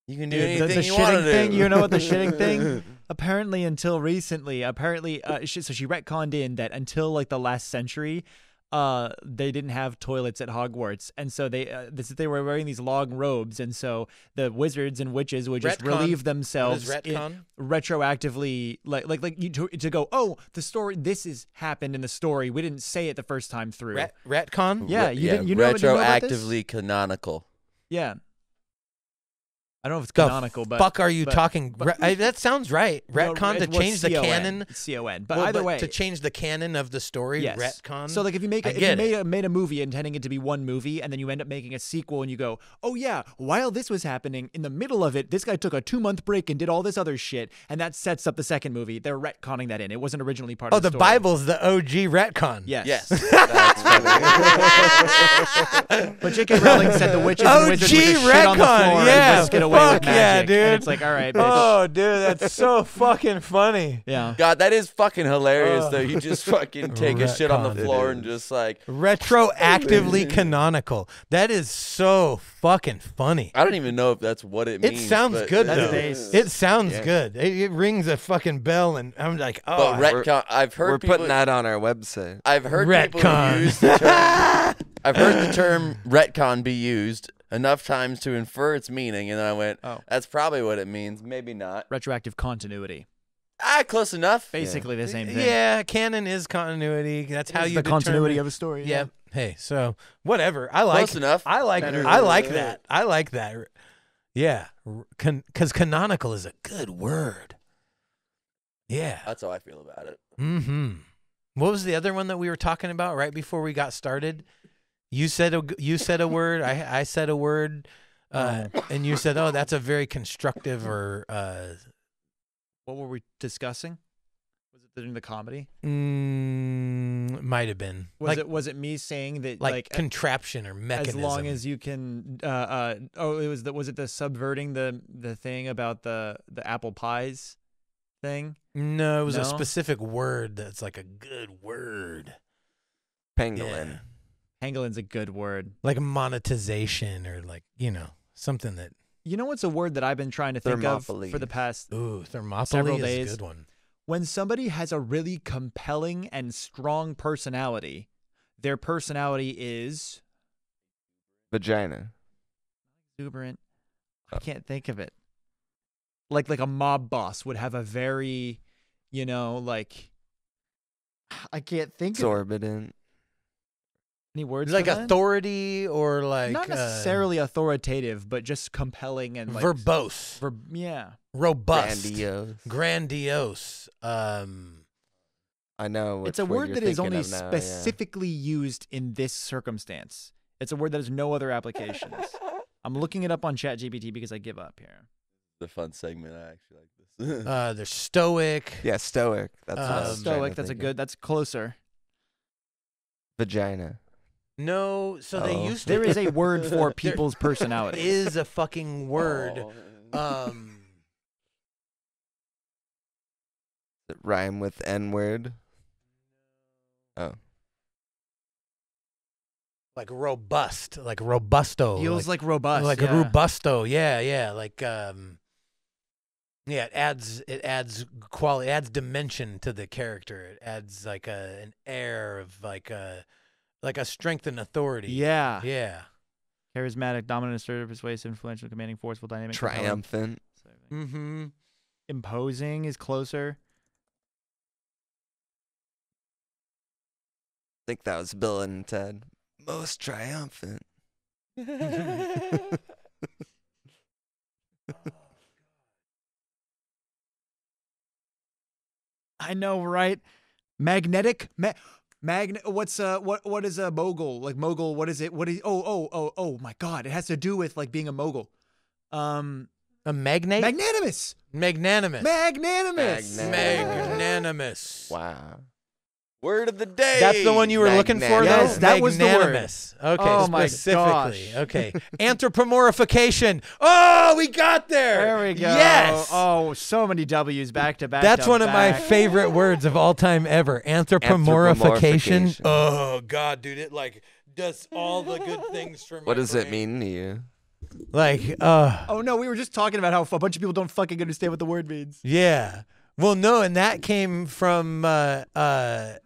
You can do anything the you want to shitting thing, do. you know what the shitting thing? Apparently, until recently, so she retconned in that until like the last century, they didn't have toilets at Hogwarts, and so they were wearing these long robes, and so the wizards and witches would just relieve themselves retroactively, like you to go, oh, the story, this has happened in the story, we didn't say it the first time through. Retcon? Yeah, you know retroactively canonical. Yeah. I don't know if it's The canonical, but fuck are you talking? That sounds right. Retcon to change the canon. C-O-N. But either way, to change the canon of the story. yes. Retcon. So like if you made a movie intending it to be one movie, and then you end up making a sequel, and you go, oh yeah, while this was happening, in the middle of it, this guy took a 2-month break and did all this other shit, and that sets up the second movie. They're retconning that in. It wasn't originally part of the story. Bible's the OG retcon. Yes. That's funny. But J.K. Rowling said the witches and wizards would just shit on the floor and just get away with magic. Yeah, dude. And it's like, all right, bitch. Oh, dude, that's so fucking funny. Yeah. God, that is fucking hilarious, though. You just fucking take a shit on the Retcon. floor and just like... Retroactively canonical. That is so fucking funny. I don't even know if that's what it It means. sounds but good, That's though. base. It sounds good. It rings a fucking bell, and I'm like, oh. But retcon, I've heard We're people... putting that on our website. I've heard people Retcon. use the term... I've heard the term retcon be used enough times to infer its meaning, and then I went, Oh. that's probably what it means. Maybe not. Retroactive continuity. Close enough. Basically the same thing. Yeah, canon is continuity. That's how It's you the continuity determine- of a story. Yeah. Hey, so whatever. I like Close enough. I like Better. I like that. I like that. Yeah, because canonical is a good word. Yeah. That's how I feel about it. Mm-hmm. What was the other one that we were talking about right before we got started? You said a word. I said a word, and you said, "Oh, that's a very constructive." Or What were we discussing? Was it during the comedy? might have been Was it me saying that like contraption or mechanism? as long as you can was it the subverting the thing about the apple pies thing? No, it was No? a specific word that's like a good word. Pangolin. Yeah. Pangolin's a good word. Like monetization or like, something that, You know what's a word that I've been trying to think of Thermopylae. for the past Thermopylae Several is days. a good one. when somebody has a really compelling and strong personality, their personality is Vagina. exuberant. I can't think of it. Like a mob boss would have a very, like I can't think of Exorbitant. any words. Like for that? authority or like Not necessarily authoritative, but just compelling and like verbose, yeah. robust, Grandiose. grandiose. I know. It's a word that is only specifically used in this circumstance. It's a word that has no other applications. I'm looking it up on ChatGPT because I give up here. The fun segment. I actually like this. They're stoic. Yeah, stoic. That's what I was trying Stoic. to That's a think of. good. That's closer. Vagina. No, so they Oh. used to. There is a word for There people's personality. is a fucking word. Oh. Does it rhyme with N-word? Oh. Like robust, like robusto. Feels like robust. like yeah. a robusto. Yeah. Like yeah, it adds quality, adds dimension to the character. It adds like an air of like a strength and authority. Yeah. Yeah. Charismatic, dominant, assertive, persuasive, influential, commanding, forceful, dynamic, compelling. Triumphant. Mm-hmm. Imposing is closer. I think that was Bill and Ted. Most triumphant. I know, right? Magnetic. What's what is a mogul? Like mogul, what is it? What is oh my god. It has to do with like being a mogul. A magnate. Magnanimous. Magnanimous. Magnanimous. Magnanimous. Wow. Word of the day. That's the one you were looking for, though? Yes, that was the word. Magnanimous. Okay, Oh my specifically. gosh. Okay. Anthropomorphication. Oh, we got there. There we go. Yes. Oh, so many W's back to back. That's to one of my back. favorite words of all time ever. Anthropomorphication. Anthropomorphication. Oh God, dude, it like does all the good things for me. What does it mean to you? Like, Oh no, we were just talking about how a bunch of people don't fucking understand what the word means. yeah. Well, no, and that came from does it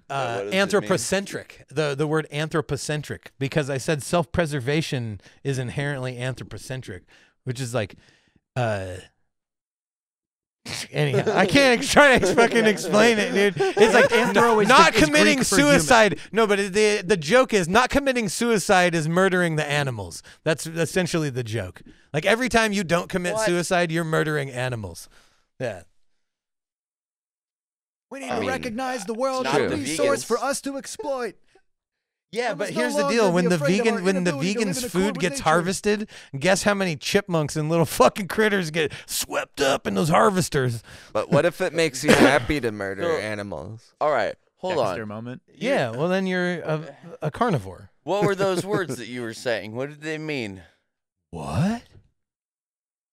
anthropocentric. The word anthropocentric, because I said self-preservation is inherently anthropocentric, which is like, anyhow, I can't try to fucking explain it, dude. It's like Anthro is not is committing Greek for human. suicide. No, but the joke is not committing suicide is murdering the animals. That's essentially the joke. Like every time you don't commit What? suicide, you're murdering animals. Yeah. We need I to mean, recognize the world not as a the resource vegans. for us to exploit. Yeah, We but must no here's the longer deal: be when the afraid of our vegan's inability to live food in accord with gets nature. harvested, guess how many chipmunks and little fucking critters get swept up in those harvesters? But what if it makes you happy to murder No. animals? All right, hold Dexter on. moment. Yeah, well then you're a carnivore. What were those words that you were saying? What did they mean? What?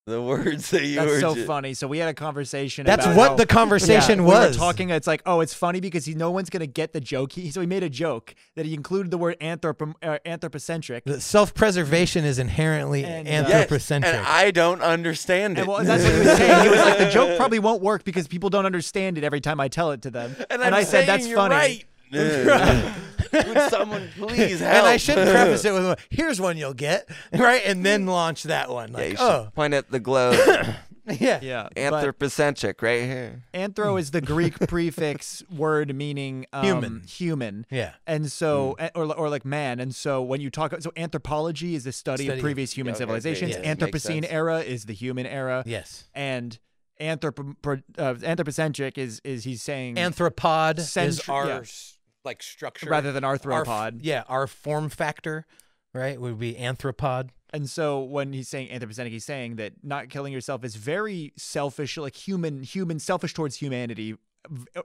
The words that you That's were so ju- funny. So we had a conversation. That's about what how- the conversation yeah, was. We were talking. It's like, oh, it's funny because no one's gonna get the joke. So he made a joke that he included the word anthropocentric. The self-preservation is inherently And, Yes, anthropocentric. and I don't understand it. And well, that's what he was saying. He was like, the joke probably won't work because people don't understand it every time I tell it to them. and I said, saying that's you're funny. Right. Would someone please help? and I should preface it with, "Here's one you'll get," right, and then launch that one. Yeah, Like, you should oh, point at the globe. yeah, Yeah. but Anthropocentric right here. anthro is the Greek prefix word meaning human. yeah. And so, or like man. And so when you talk, so anthropology is the study Study of of- previous human okay, civilizations. yeah, makes Anthropocene sense. era is the human era. Yes. And anthropocentric is he's saying Anthropod is Centri- our yeah. like structure rather than arthropod. Our form factor, right, would be anthropod. And so when he's saying anthropocenic, he's saying that not killing yourself is very selfish, like human selfish towards humanity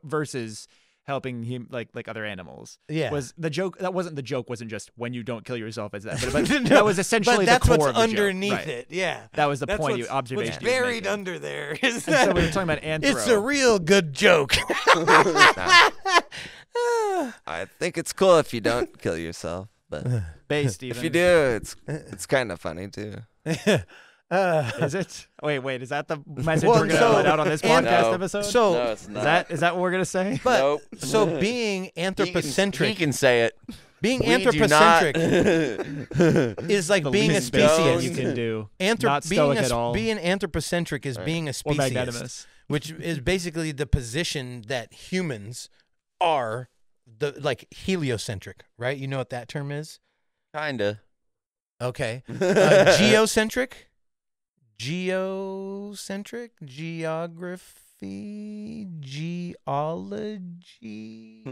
versus helping him like other animals. Yeah. Was the joke wasn't just when you don't kill yourself as that, but No, that was essentially but that's the core what's of the joke. underneath Right. it. Yeah. That was the That's point. what's Observation. he was buried making. under there is And so we were talking about anthro. it's a real good joke. I think it's cool if you don't kill yourself, but Base, Steven. if you do, it's kind of funny too. Is it? Wait. Is that the message Well, we're gonna so- let out on this and- podcast No. episode? So, No, it's is not. that what we're gonna say? but Nope. so being He can anthropocentric, say it. being We do not- anthropocentric is like The being a least basic species. you can do. Not Not stoic at all. Being anthropocentric is being a Or species, magnanimous. which is basically the position that humans are the like heliocentric, right? You know what that term is? Kinda. Okay. Geocentric, geography, geology,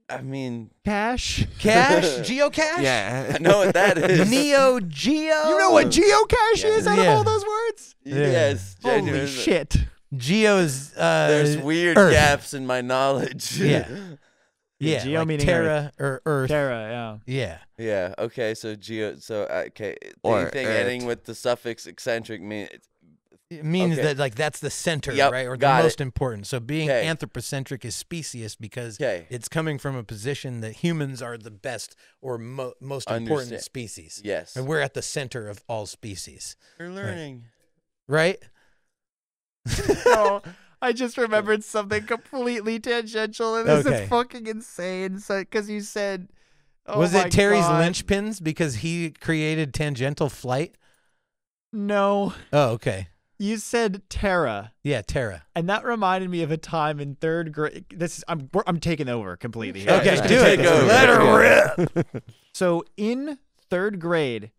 I mean, Cash. Cash? Geocache? Yeah. I know what that is. Neo Geo? You know what geocache is out of Yeah. all those words? Yes. Holy genuinely. shit. Geo is There's weird Earth. gaps in my knowledge. Yeah. Yeah, Geo like meaning Terra or Earth. Terra, Yeah. Yeah. Okay. So okay. Or Anything Earth. ending with the suffix eccentric means. It means Okay. that like that's the center, Yep, right? Or the got most it. important. So being 'Kay. anthropocentric is specious because Okay. it's coming from a position that humans are the best or most important Understand. species. Yes. And we're at the center of all species, You're learning. right? No, I just remembered something completely tangential, and this Okay. is fucking insane. So, because you said, oh Was my it Terry's God. linchpins because he created tangential flight? No, Oh, okay. you said Terra, Yeah, Terra. and that reminded me of a time in third grade. I'm taking over completely here. Okay, Just do it. take over. Let her Okay. rip. So in third grade,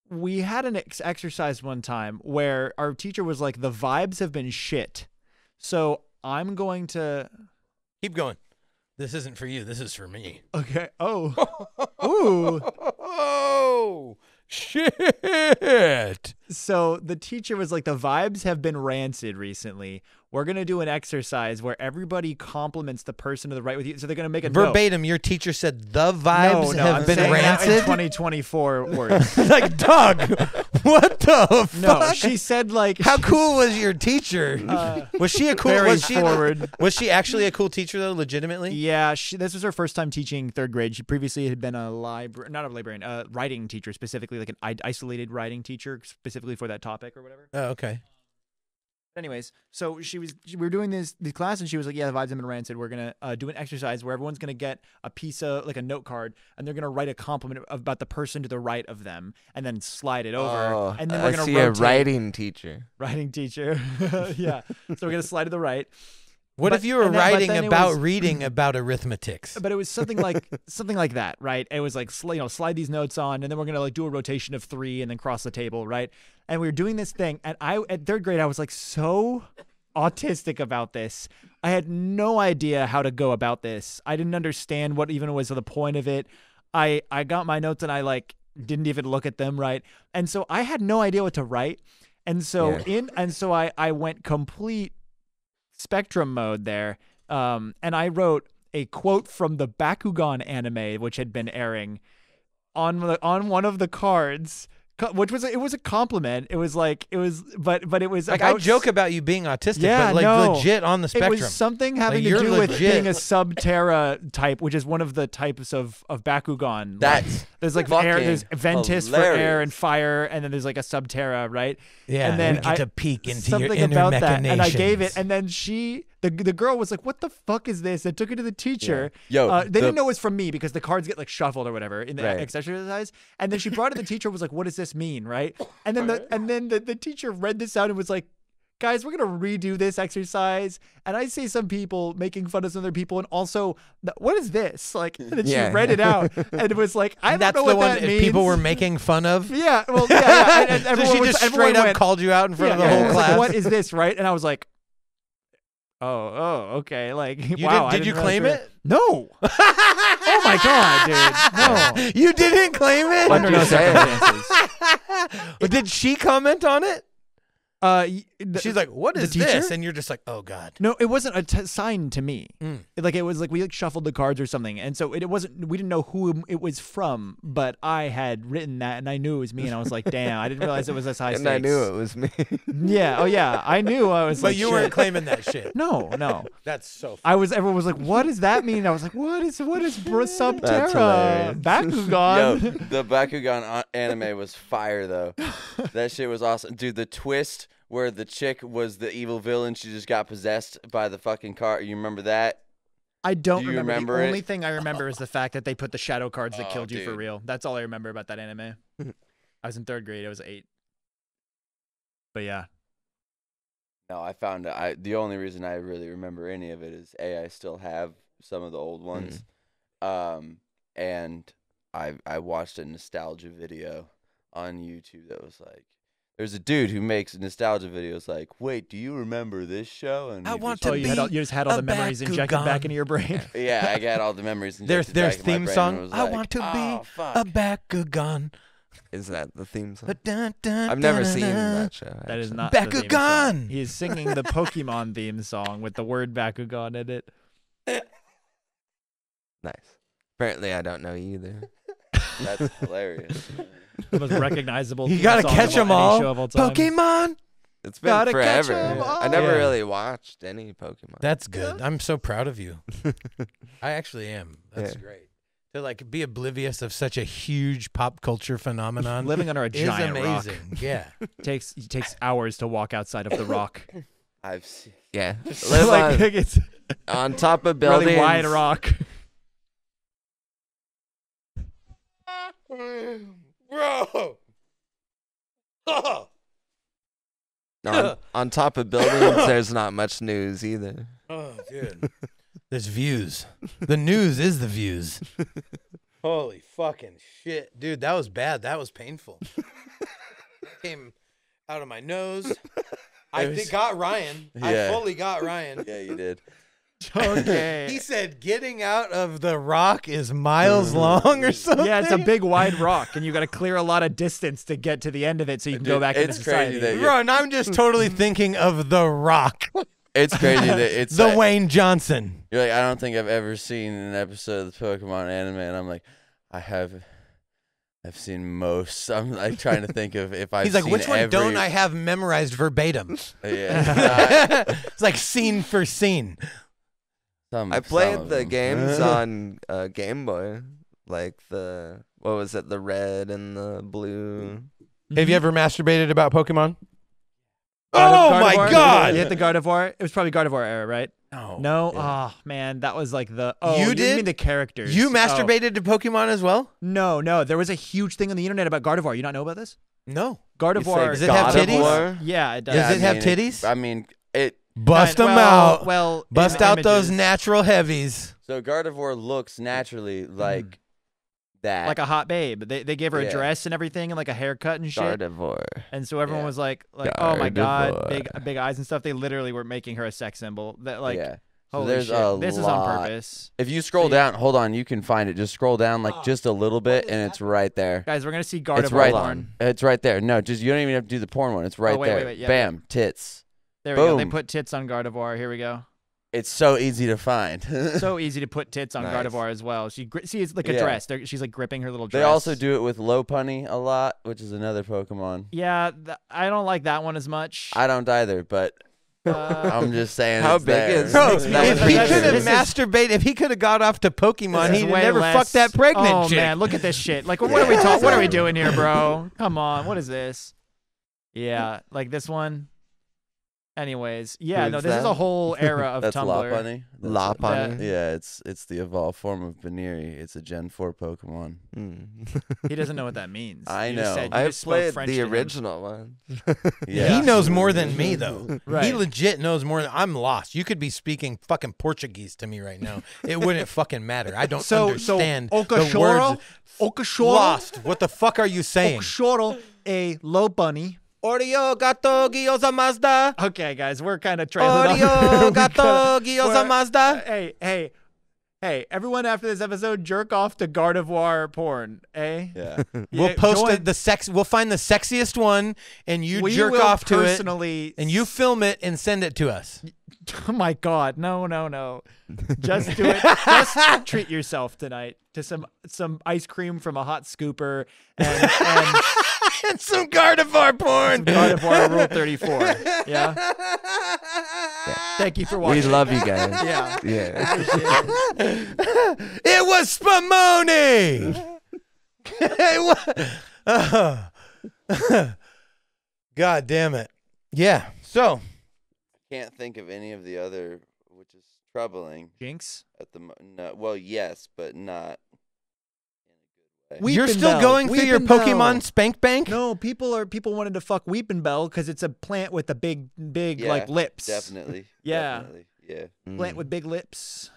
we had an exercise one time where our teacher was like, "The vibes have been shit, so I'm going to." Keep going. This isn't for you. This is for me. Okay. Oh. Ooh. Oh, shit. So the teacher was like, the vibes have been rancid recently. We're going to do an exercise where everybody compliments the person to the right with you. So they're going to make a note. Verbatim, your teacher said the vibes No, have I'm been saying that in rancid. 2024 words. Like, dog, what the No, fuck? she said like, How cool was your teacher? Was she a cool? very Was she forward. Was she actually a cool teacher though? Legitimately? Yeah, this was her first time teaching third grade. She previously had been a writing teacher, specifically like an isolated writing teacher, specifically for that topic or whatever. Oh, okay. Anyways, so we were doing the class, and she was like, "Yeah, the vibes have been rancid. We're gonna do an exercise where everyone's gonna get a piece of like a note card, and they're gonna write a compliment about the person to the right of them, and then slide it over, Oh, and then we're I gonna see rotate." a writing teacher. Writing teacher, yeah. So we're gonna slide to the right. What But- if you were and then- but writing then it about was- reading about arithmetics? But it was something like that, right? It was like slide these notes on, and then we're gonna like do a rotation of 3 and then cross the table, right? And we were doing this thing, and at third grade I was like so autistic about this. I had no idea how to go about this. I didn't understand what even was the point of it. I got my notes and I like didn't even look at them, right? And so I had no idea what to write. And so I went complete spectrum mode there. And I wrote a quote from the Bakugan anime, which had been airing, on one of the cards, which was a compliment. It was like but it was Like, about, I joke about you being autistic, Yeah, but like no. legit on the It spectrum. was something having Like, to you're do with legit. being a Subterra type, which is one of the types of Bakugan. That's there's like fucking air, there's Ventus for air hilarious. and fire, and then there's like a Subterra, right? Yeah, and then we get to peek into your something inner about that, and I gave it, machinations. and then the girl was like, "What the fuck is this?" I took it to the teacher. Yeah. Yo, they didn't know it was from me because the cards get like shuffled or whatever in the Right. exercise. And then she brought it to the teacher, was like, "What does this mean?" Right? And then the teacher read this out and was like, "Guys, we're gonna redo this exercise." And I see some people making fun of some other people, and also, what is this? Like, and then Yeah. she read it out, and it was like, I don't That's know the what one that that means. people were making fun of. Yeah, well, yeah. And So everyone she was- just everyone straight up went, called you out in front of the everyone whole was class. like, "What is this?" Right? And I was like, "Oh, okay." Like, You wow. did you claim it? No. Oh my god, dude. No. You didn't claim it? Under no you say it? circumstances. But did she comment on it? She's She's like, "What the is teacher? this?" And you're just like, "Oh God." No, it wasn't a sign to me. Mm. Like, it was like we like shuffled the cards or something, and so it wasn't. We didn't know who it was from, but I had written that, and I knew it was me, and I was like, "Damn, I didn't realize it was this high And stakes." I knew it was me. Yeah. Oh yeah, I knew. I was But like, you shit. weren't claiming that shit. No. That's so. Everyone was like, "What does that mean?" And I was like, "What is Subterra? hilarious. Bakugan?" Yo, the Bakugan anime was fire though. That shit was awesome, dude. The twist where the chick was the evil villain, she just got possessed by the fucking car. You remember that? I don't Do you remember. remember The it? only thing I remember is the fact that they put the shadow cards that Oh, killed you for dude. real. That's all I remember about that anime. I was in third grade. I was 8. But yeah. No, I found it. The only reason I really remember any of it is I still have some of the old ones, and I watched a nostalgia video on YouTube that was like, There's a dude who makes nostalgia videos like, wait, do you remember this show? And I he want just- to you, be you just had all a the memories injected Bakugan. back into your brain. Yeah, I got all the memories. There's injected back in my theme brain song. and was I like, want to "Oh, be fuck." a Bakugan. Is that the theme song? I've I've never seen that show. That is actually. not the theme song. Bakugan! He is singing the Pokemon theme song with the word Bakugan in it. Nice. Apparently, I don't know either. That's hilarious. The most recognizable. You theme gotta song catch of 'em any all. show of all time. Pokemon. It's been Gotta catch forever. 'em all. I never Yeah. really watched any Pokemon. That's good. I'm so proud of you. I actually am. That's Yeah. great. To like be oblivious of such a huge pop culture phenomenon Living under a is giant rock amazing. Yeah. takes hours to walk outside of the rock. I've seen. Yeah. Live Like, on, it's on top of buildings. really wide rock. Bro. On top of buildings, there's not much news either. Oh, dude. There's views. The news is the views. Holy fucking shit. Dude, that was bad. That was painful. Came out of my nose. I got Ryan. Yeah. I fully got Ryan. Yeah, you did. Okay. He said getting out of the rock is miles long or something. Yeah, it's a big wide rock, and you got to clear a lot of distance to get to the end of it, so you can go Dude, back into it's society. crazy that Bro, and I'm just totally thinking of the rock. It's crazy that it's The like, Wayne Johnson. you're like, I don't think I've ever seen an episode of the Pokemon anime, and I'm like, I've seen most. I'm like trying to think of if I've He's like, seen which one every... don't I have memorized verbatim? Yeah. It's like scene for scene. I played the games on Game Boy, like the what was it, the red and the blue. Have you ever masturbated about Pokemon? Gardevoir? Oh my God! You hit the Gardevoir? It was probably Gardevoir era, right? No. No? Yeah. Oh, man, that was like the... Oh, You you did? mean the characters. You Oh. masturbated to Pokemon as well? No. There was a huge thing on the internet about Gardevoir. You not know about this? No. Gardevoir... Does it have God of titties? War? Yeah, it does. Does it have titties? I mean, it. Bust them Well- out. Well, Bust in out those images. natural heavies. So Gardevoir looks naturally like that. Like a hot babe. They gave her Yeah. a dress and everything and like a haircut and shit. Gardevoir. And so everyone Yeah. was like, oh my God, Gardevoir. big eyes and stuff. They literally were making her a sex symbol. That like, yeah. So holy there's shit, a this is on lot. purpose. If you scroll See? down, hold on, you can find it. Just scroll down like just a little bit, and it's right there. Guys, we're gonna see It's Gardevoir right porn. It's right there. No, just you don't even have to do the porn one. It's right wait, there. wait, yeah, Bam, tits. There we go. They Boom. put tits on Gardevoir. Here we go. It's so easy to find. So easy to put tits on Nice. Gardevoir as well. See, it's like a Yeah. dress. She's like gripping her little dress. They also do it with Lopunny a lot, which is another Pokemon. Yeah, I don't like that one as much. I don't either, but I'm just saying. How it's big there. is- Bro, Makes if me he think could that have this is- masturbated, if he could have got off to Pokemon, This is he'd way never less- fucked that pregnant Oh chick. man, look at this shit. Like, what are we talking? What are we doing here, bro? Come on, what is this? Yeah, like this one. Anyways, yeah, Who's no, this is that? a whole era of That's Tumblr. Lopunny. That's- Lopunny. Yeah, it's the evolved form of Baneri. It's a Gen 4 Pokemon. Mm. He doesn't know what that means. I You just know. said- you I just spoke played French the to him. original one. Yeah. He knows more than me, though. He Right. legit knows more than I'm lost. You could be speaking fucking Portuguese to me right now. It wouldn't fucking matter. I don't understand the words. Okashoro, Lost. What the fuck are you saying? Okashoro, a low bunny. Oreo, gato, gyoza, Mazda. Okay, guys, we're kind of trailing Oreo, off. gato, gyoza, We're- Mazda. Hey, everyone after this episode, jerk off to Gardevoir porn, eh? Yeah. We'll Yeah, post join- it, the sex. We'll find the sexiest one, and you We jerk will off to it, personally and you film it and send it to us. Oh my God, no. Just do it. Just treat yourself tonight to some ice cream from a hot scooper and And some Gardevoir porn. Gardevoir Rule 34. Yeah. Thank you for We watching. love you guys. Yeah. Yeah. It was Spumoni. It was. God damn it. Yeah. So Can't think of any of the other, which is troubling Jinx. at the no, well, yes, but not in a good way. Weepin' you're still Bell. going through your Weepin' Pokemon Bell. Spank Bank? No, people wanted to fuck Weepin' Bell because it's a plant with a big Yeah, like lips. Definitely. Yeah. Definitely. Yeah. Plant with big lips.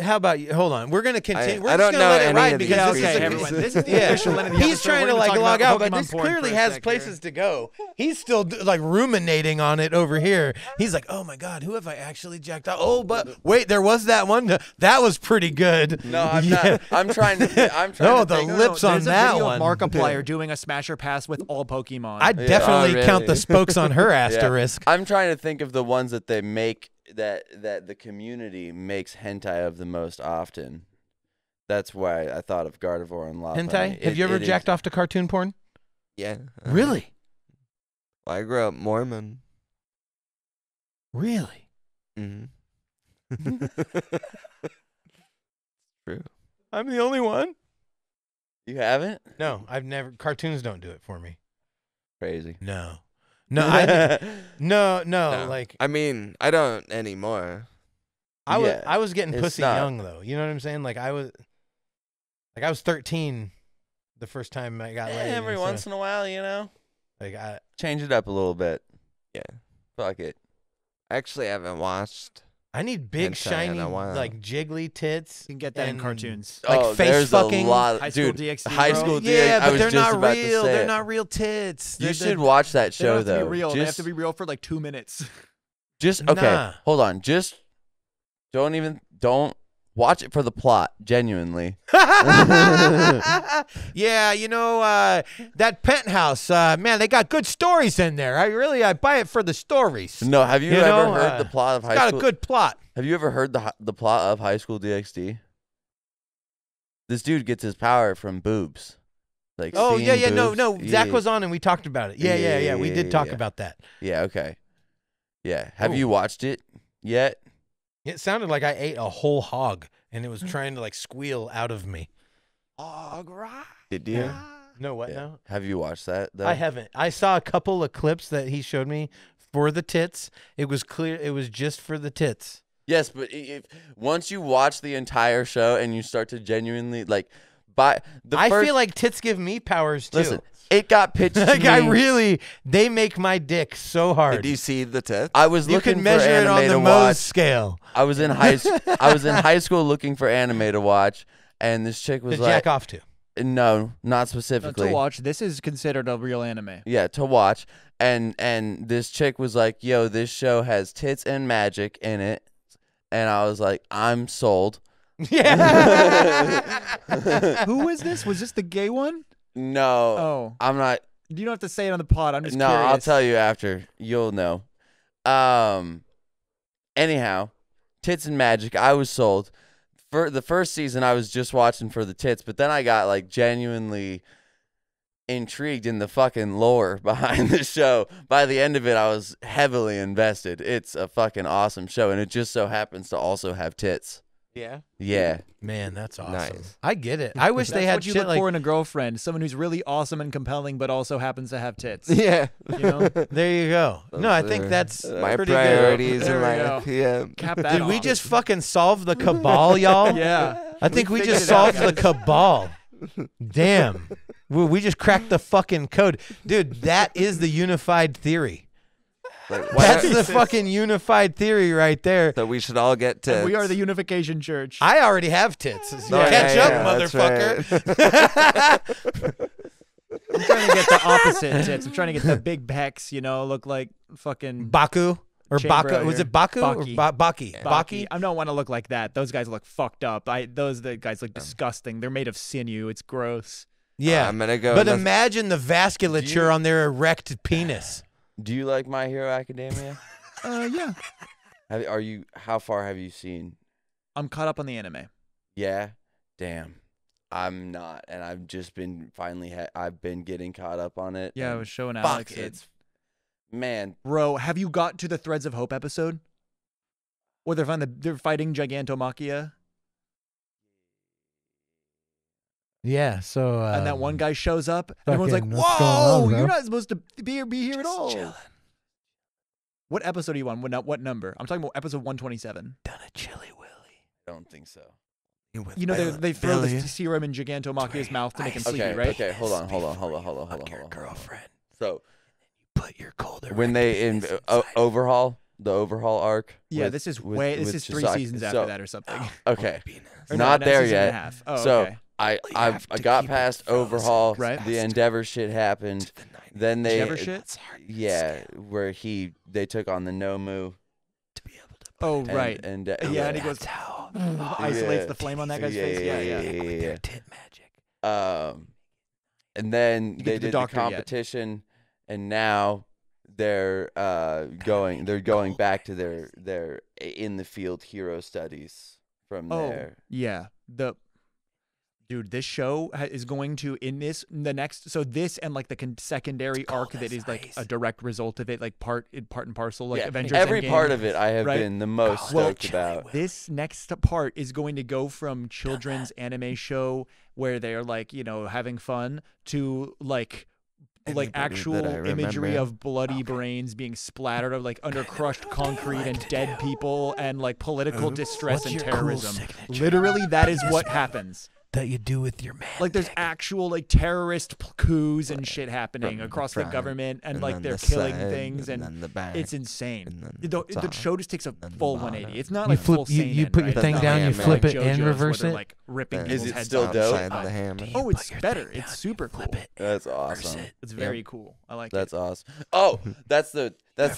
How about you? Hold on. We're gonna continue. We're I just don't gonna know let it any ride of these because okay, this is everyone. This is the yeah. official end of the He's episode. trying We're to gonna like talk log about out, but Pokemon this porn for clearly a has sec places to go. He's still like ruminating on it over here. He's like, oh my god, who have I actually jacked out? Oh, but wait, there was that one. That was pretty good. No, I'm Yeah. not. I'm trying to. I'm trying No, to the think. lips on There's a that video one. of Markiplier doing a smasher pass with all Pokemon. I'd definitely Oh, count the really? spokes on her Yeah. asterisk. I'm trying to think of the ones that they make that the community makes hentai of the most often. That's why I thought of Gardevoir and Lopunny. Hentai? Have you ever jacked off to cartoon porn? Yeah. Really? Well, I grew up Mormon. Really? Mm-hmm. True. I'm the only one? You haven't? No, I've never. Cartoons don't do it for me. Crazy. No. No, no, No. like I mean, I don't anymore. Yeah, I was getting it's pussy not- young though. You know what I'm saying? Like I was 13 the first time I got laid. Every once in a while, you know, like change it up a little bit. Yeah. Fuck it. Actually, I haven't watched. I need big Hentai in shiny a while. like jiggly tits. You can get that in and- cartoons. Like oh, face there's fucking- a lot. High School Dude, DxD, High bro. School DxD. Yeah, I but was they're just not about real. To say They're it. not real tits. You They're- should watch that They don't show have to though. be real. They have Just, to be real for like 2 minutes. just okay. Nah. Hold on. Just don't watch it for the plot. Genuinely. Yeah, you know that Penthouse. Man, they got good stories in there. I buy it for the stories. No. Have you You ever know, heard the plot of It's High got School? a good plot. Have you ever heard the plot of High School DxD? This dude gets his power from boobs. Like Oh yeah, seeing yeah. boobs. No. Yeah, Zach was on and we talked about it. Yeah. We did talk about that. Yeah. Okay. Yeah. Have Ooh. you watched it yet? It sounded like I ate a whole hog and it was trying to like squeal out of me. Hog ride. Did you? No, what Yeah. now? Have you watched that? Though? I haven't. I saw a couple of clips that he showed me for the tits. It was clear it was just for the tits. Yes, but if once you watch the entire show and you start to genuinely like, by the I first, feel like tits give me powers too. listen, it got pitched to like me. they make my dick so hard. Did you see the tits? I was You looking can measure for it anime on the to Mohs watch. scale. I was in high school looking for anime to watch, and this chick To was like, jack off to. no, not No, specifically. to watch, this is considered a real anime. Yeah, to watch. And this chick was like, "Yo, this show has tits and magic in it." And I was like, "I'm sold." Yeah. Who was this? Was this the gay one? No. Oh, I'm not. you don't have to say it on the pod. I'm just No, curious. I'll tell you after. You'll know. Anyhow, tits and magic. I was sold. For the first season, I was just watching for the tits, but then I got like genuinely intrigued in the fucking lore behind the show. By the end of it, I was heavily invested. It's a fucking awesome show, and it just so happens to also have tits. Yeah. Yeah. Man, that's awesome. Nice. I get it. I wish That's they had what you shit look like. for in a girlfriend. Someone who's really awesome and compelling, but also happens to have tits. Yeah. You know? There you go. No, I think that's my pretty priorities There in we life. go. Yeah. Cap good. that Did we off. just fucking solve the cabal, y'all? Yeah. I think we figured just it out, solved the cabal. Damn. We just cracked the fucking code. Dude, that is the unified theory. Like, why That's not- the fucking unified theory right there. So we should all get tits. And we are the Unification Church. I already have tits. Oh, Catch yeah, up, yeah, that's motherfucker. right. I'm trying to get the opposite tits. I'm trying to get the big pecs, you know, look like fucking Baku or Chamber Baka? out Was here. it Baku or Baki. Baki? Baki. I don't want to look like that. Those guys look fucked up. The guys look Oh. disgusting. They're made of sinew. It's gross. Yeah. I'm gonna go. But in the- imagine the vasculature on their erect penis. Do you like My Hero Academia? Yeah. How far have you seen? I'm caught up on the anime. Yeah. Damn. I'm not, and I've just been I've been getting caught up on it. Yeah, I and was showing fuck, Alex. man. Bro, have you got to the Threads of Hope episode? Where they're fighting Gigantomachia, Yeah, so and that one guy shows up, and everyone's like, fucking, what's going "Whoa, on, you're bro?" not supposed to be here at all." What episode are you on? What number? I'm talking about episode 127. done a chili willy. Don't think so. You know they throw the serum in Gigantomachia's mouth to make him sleepy, Okay. right? Okay. Hold on. Girlfriend. So Put your colder when erect they penis inside. overhaul the overhaul arc. Yeah, with- this is with- way. This with is 3 Chisaki. seasons after So- that or something. Okay, Or not no, there season and a yet. half. Oh, So okay. I have to got keep it past frozen. overhaul. Right. The Endeavor shit happened. Then they Endeavor shit? yeah, where they took on the Nomu. Oh, And, right. And Yeah, and he goes, isolates Yeah. the flame on that guy's face. Yeah. yeah. Tit magic. And then get they to the did the doctor yet. competition, and now they're going back to their in the field hero studies from Oh, there. yeah. Dude, this show is going to so this and like the secondary arc that is like a direct result of it, like part and parcel, like Yeah, Avengers every Endgame. part of it I have right? been the most Well, stoked about. This next part is going to go from children's anime show where they're like, having fun to like Anybody actual that I imagery remember. of bloody brains being splattered of like under crushed concrete and dead people and like political distress What's and your cool terrorism. signature? Literally, that is what happens. That you do with your man. Like there's actual like terrorist coups and shit happening From across the the front, government and and like then they're the killing side, things and and then the back, it's insane. and then The top, show just takes a and then the full bottom. 180. It's not You like flip- full you seinen, put your right? thing It's down, not you like flip it JoJo's and where reverse they're, it? like ripping Is people's it heads still off. dope? Upside the hammer. Oh, it's better. It's super cool. That's awesome. It's very cool. I like That's it. awesome. Oh, that's the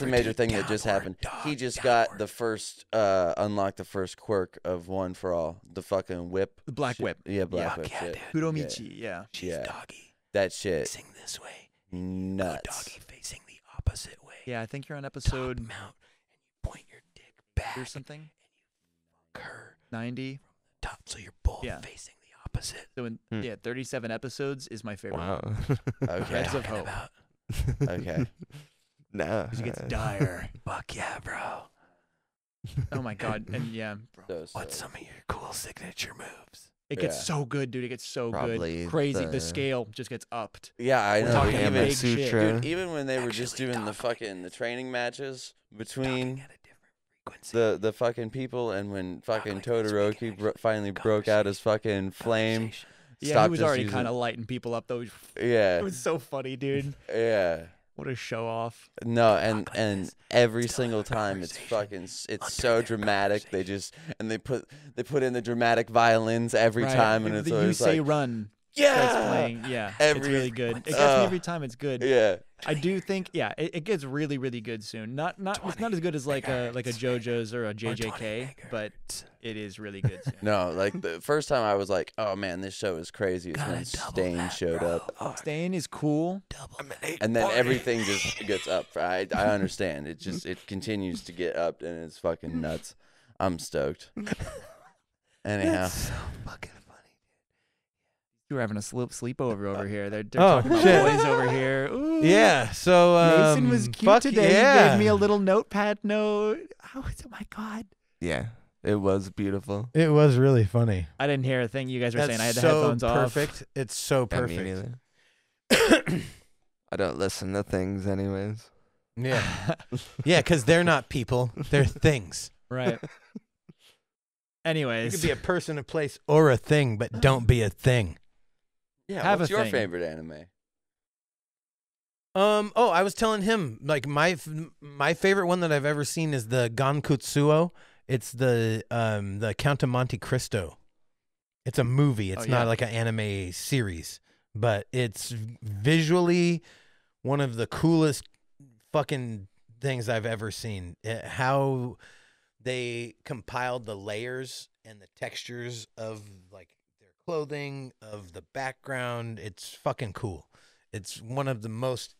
major thing that just happened. He just got the first unlocked the first quirk of One for All. The fucking whip. The Black shit. Whip. Yeah, Black Yeah, Whip yeah, shit. dude. Kuromichi, yeah. She's yeah. doggy. That shit. Facing this way. Nuts. Doggy facing the opposite way. Yeah, I think you're on Top episode mount, and you point your dick back. or something. Her 90. top, so you're both Yeah. facing the opposite. So in 37 episodes is my favorite. Wow. Okay. Threads of Talking Hope. about, Okay. No. 'Cause it gets dire. fuck yeah, bro. Oh my god. And yeah, So What's sick. some of your cool signature moves? it gets Yeah. so good, dude. It gets so Probably good. Crazy. The the- scale just gets upped. Yeah, I We're know. talking Even, big shit. Sutra. dude, even when they were just Actually doing the talking fucking training matches Talking between at a different frequency. the fucking people, and when fucking like we speak Todoroki in finally broke out his fucking flame. Conversation. Yeah, he stopped was just already using- kind of lighting people up though. It Yeah, was so funny, dude. yeah. What a show off. No, Talk and like and this. every Still single have time it's conversation fucking it's under so their dramatic. They conversation. just and they put in the dramatic violins every Right. time, and If it's the always You Say like Run starts yeah, playing. Yeah, it's Every- really good. It gets me uh, every time. It's good. yeah. I do think, yeah, it gets really, really good soon. Not it's not as good as like a JoJo's or a JJK, but it is really good soon. No, like the first time I was like, oh man, this show is crazy. It's when Gotta double Stain that, showed bro. up, Stain is cool. and then everything just gets up. I understand. It continues to get up, and it's fucking nuts. I'm stoked. Anyhow, so fucking funny. You were having a sleepover over here. They're Oh, talking about shit. boys over here. Ooh. Yeah, so Mason was cute fuck today. Yeah. He gave me a little notepad note. Oh my god. Yeah. It was beautiful. It was really funny. I didn't hear a thing you guys were saying. I had the so headphones off. perfect. It's so Yeah, me perfect. neither. I don't listen to things anyways. Yeah, yeah, because they're not people; they're things. Right. You Anyways, could be a person, a place, or a thing, but don't be a thing. yeah. Have What's a your thing. favorite anime? Oh, I was telling him like my favorite one that I've ever seen is the Gankutsuo. It's the Count of Monte Cristo. It's a movie. It's Oh, yeah. not like an anime series, but it's visually one of the coolest fucking things I've ever seen. How they compiled the layers and the textures of like their clothing, of the background. It's fucking cool. It's one of the most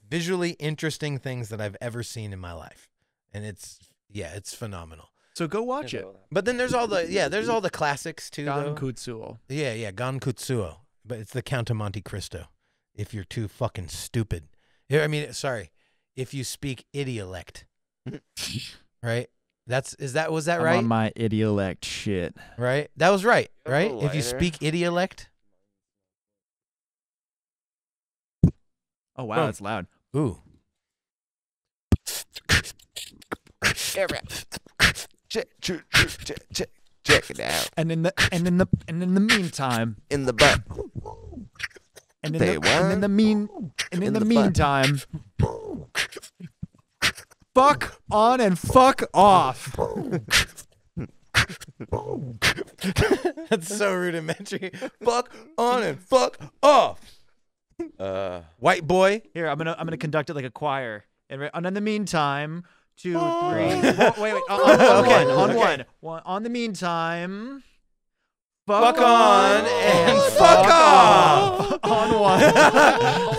visually interesting things that I've ever seen in my life, and it's phenomenal. so go watch it. But then there's all the classics too. though. Gankutsuo. Yeah, Gankutsuo. But it's the Count of Monte Cristo. If you're too fucking stupid, sorry, if you speak idiolect, right? Was that I'm right? on my idiolect shit. Right? That was right, You have a right? If you lighter? speak idiolect, Oh wow, Boom. that's loud. ooh, Check it out. And in the meantime, In the butt. and in They the what? and in the mean and in In the the butt. meantime, fuck on and fuck off. That's so rudimentary. Fuck on and fuck off. White boy. Here, I'm gonna conduct it like a choir. And in the meantime, 2, 3. Wait. On one. On the meantime. Fuck on and fuck off. On one.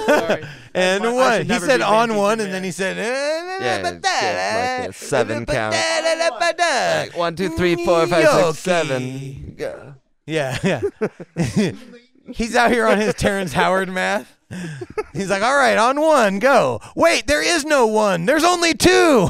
Sorry. And I one. should He never said be on band one, teacher, and then man. he said, Yeah, like a 7 count. Like 1, 2, 3, 4, 5, 6, 7. Yeah. He's out here on his Terrence Howard math. He's like, all right, on one, go. Wait, there is no one. There's only 2.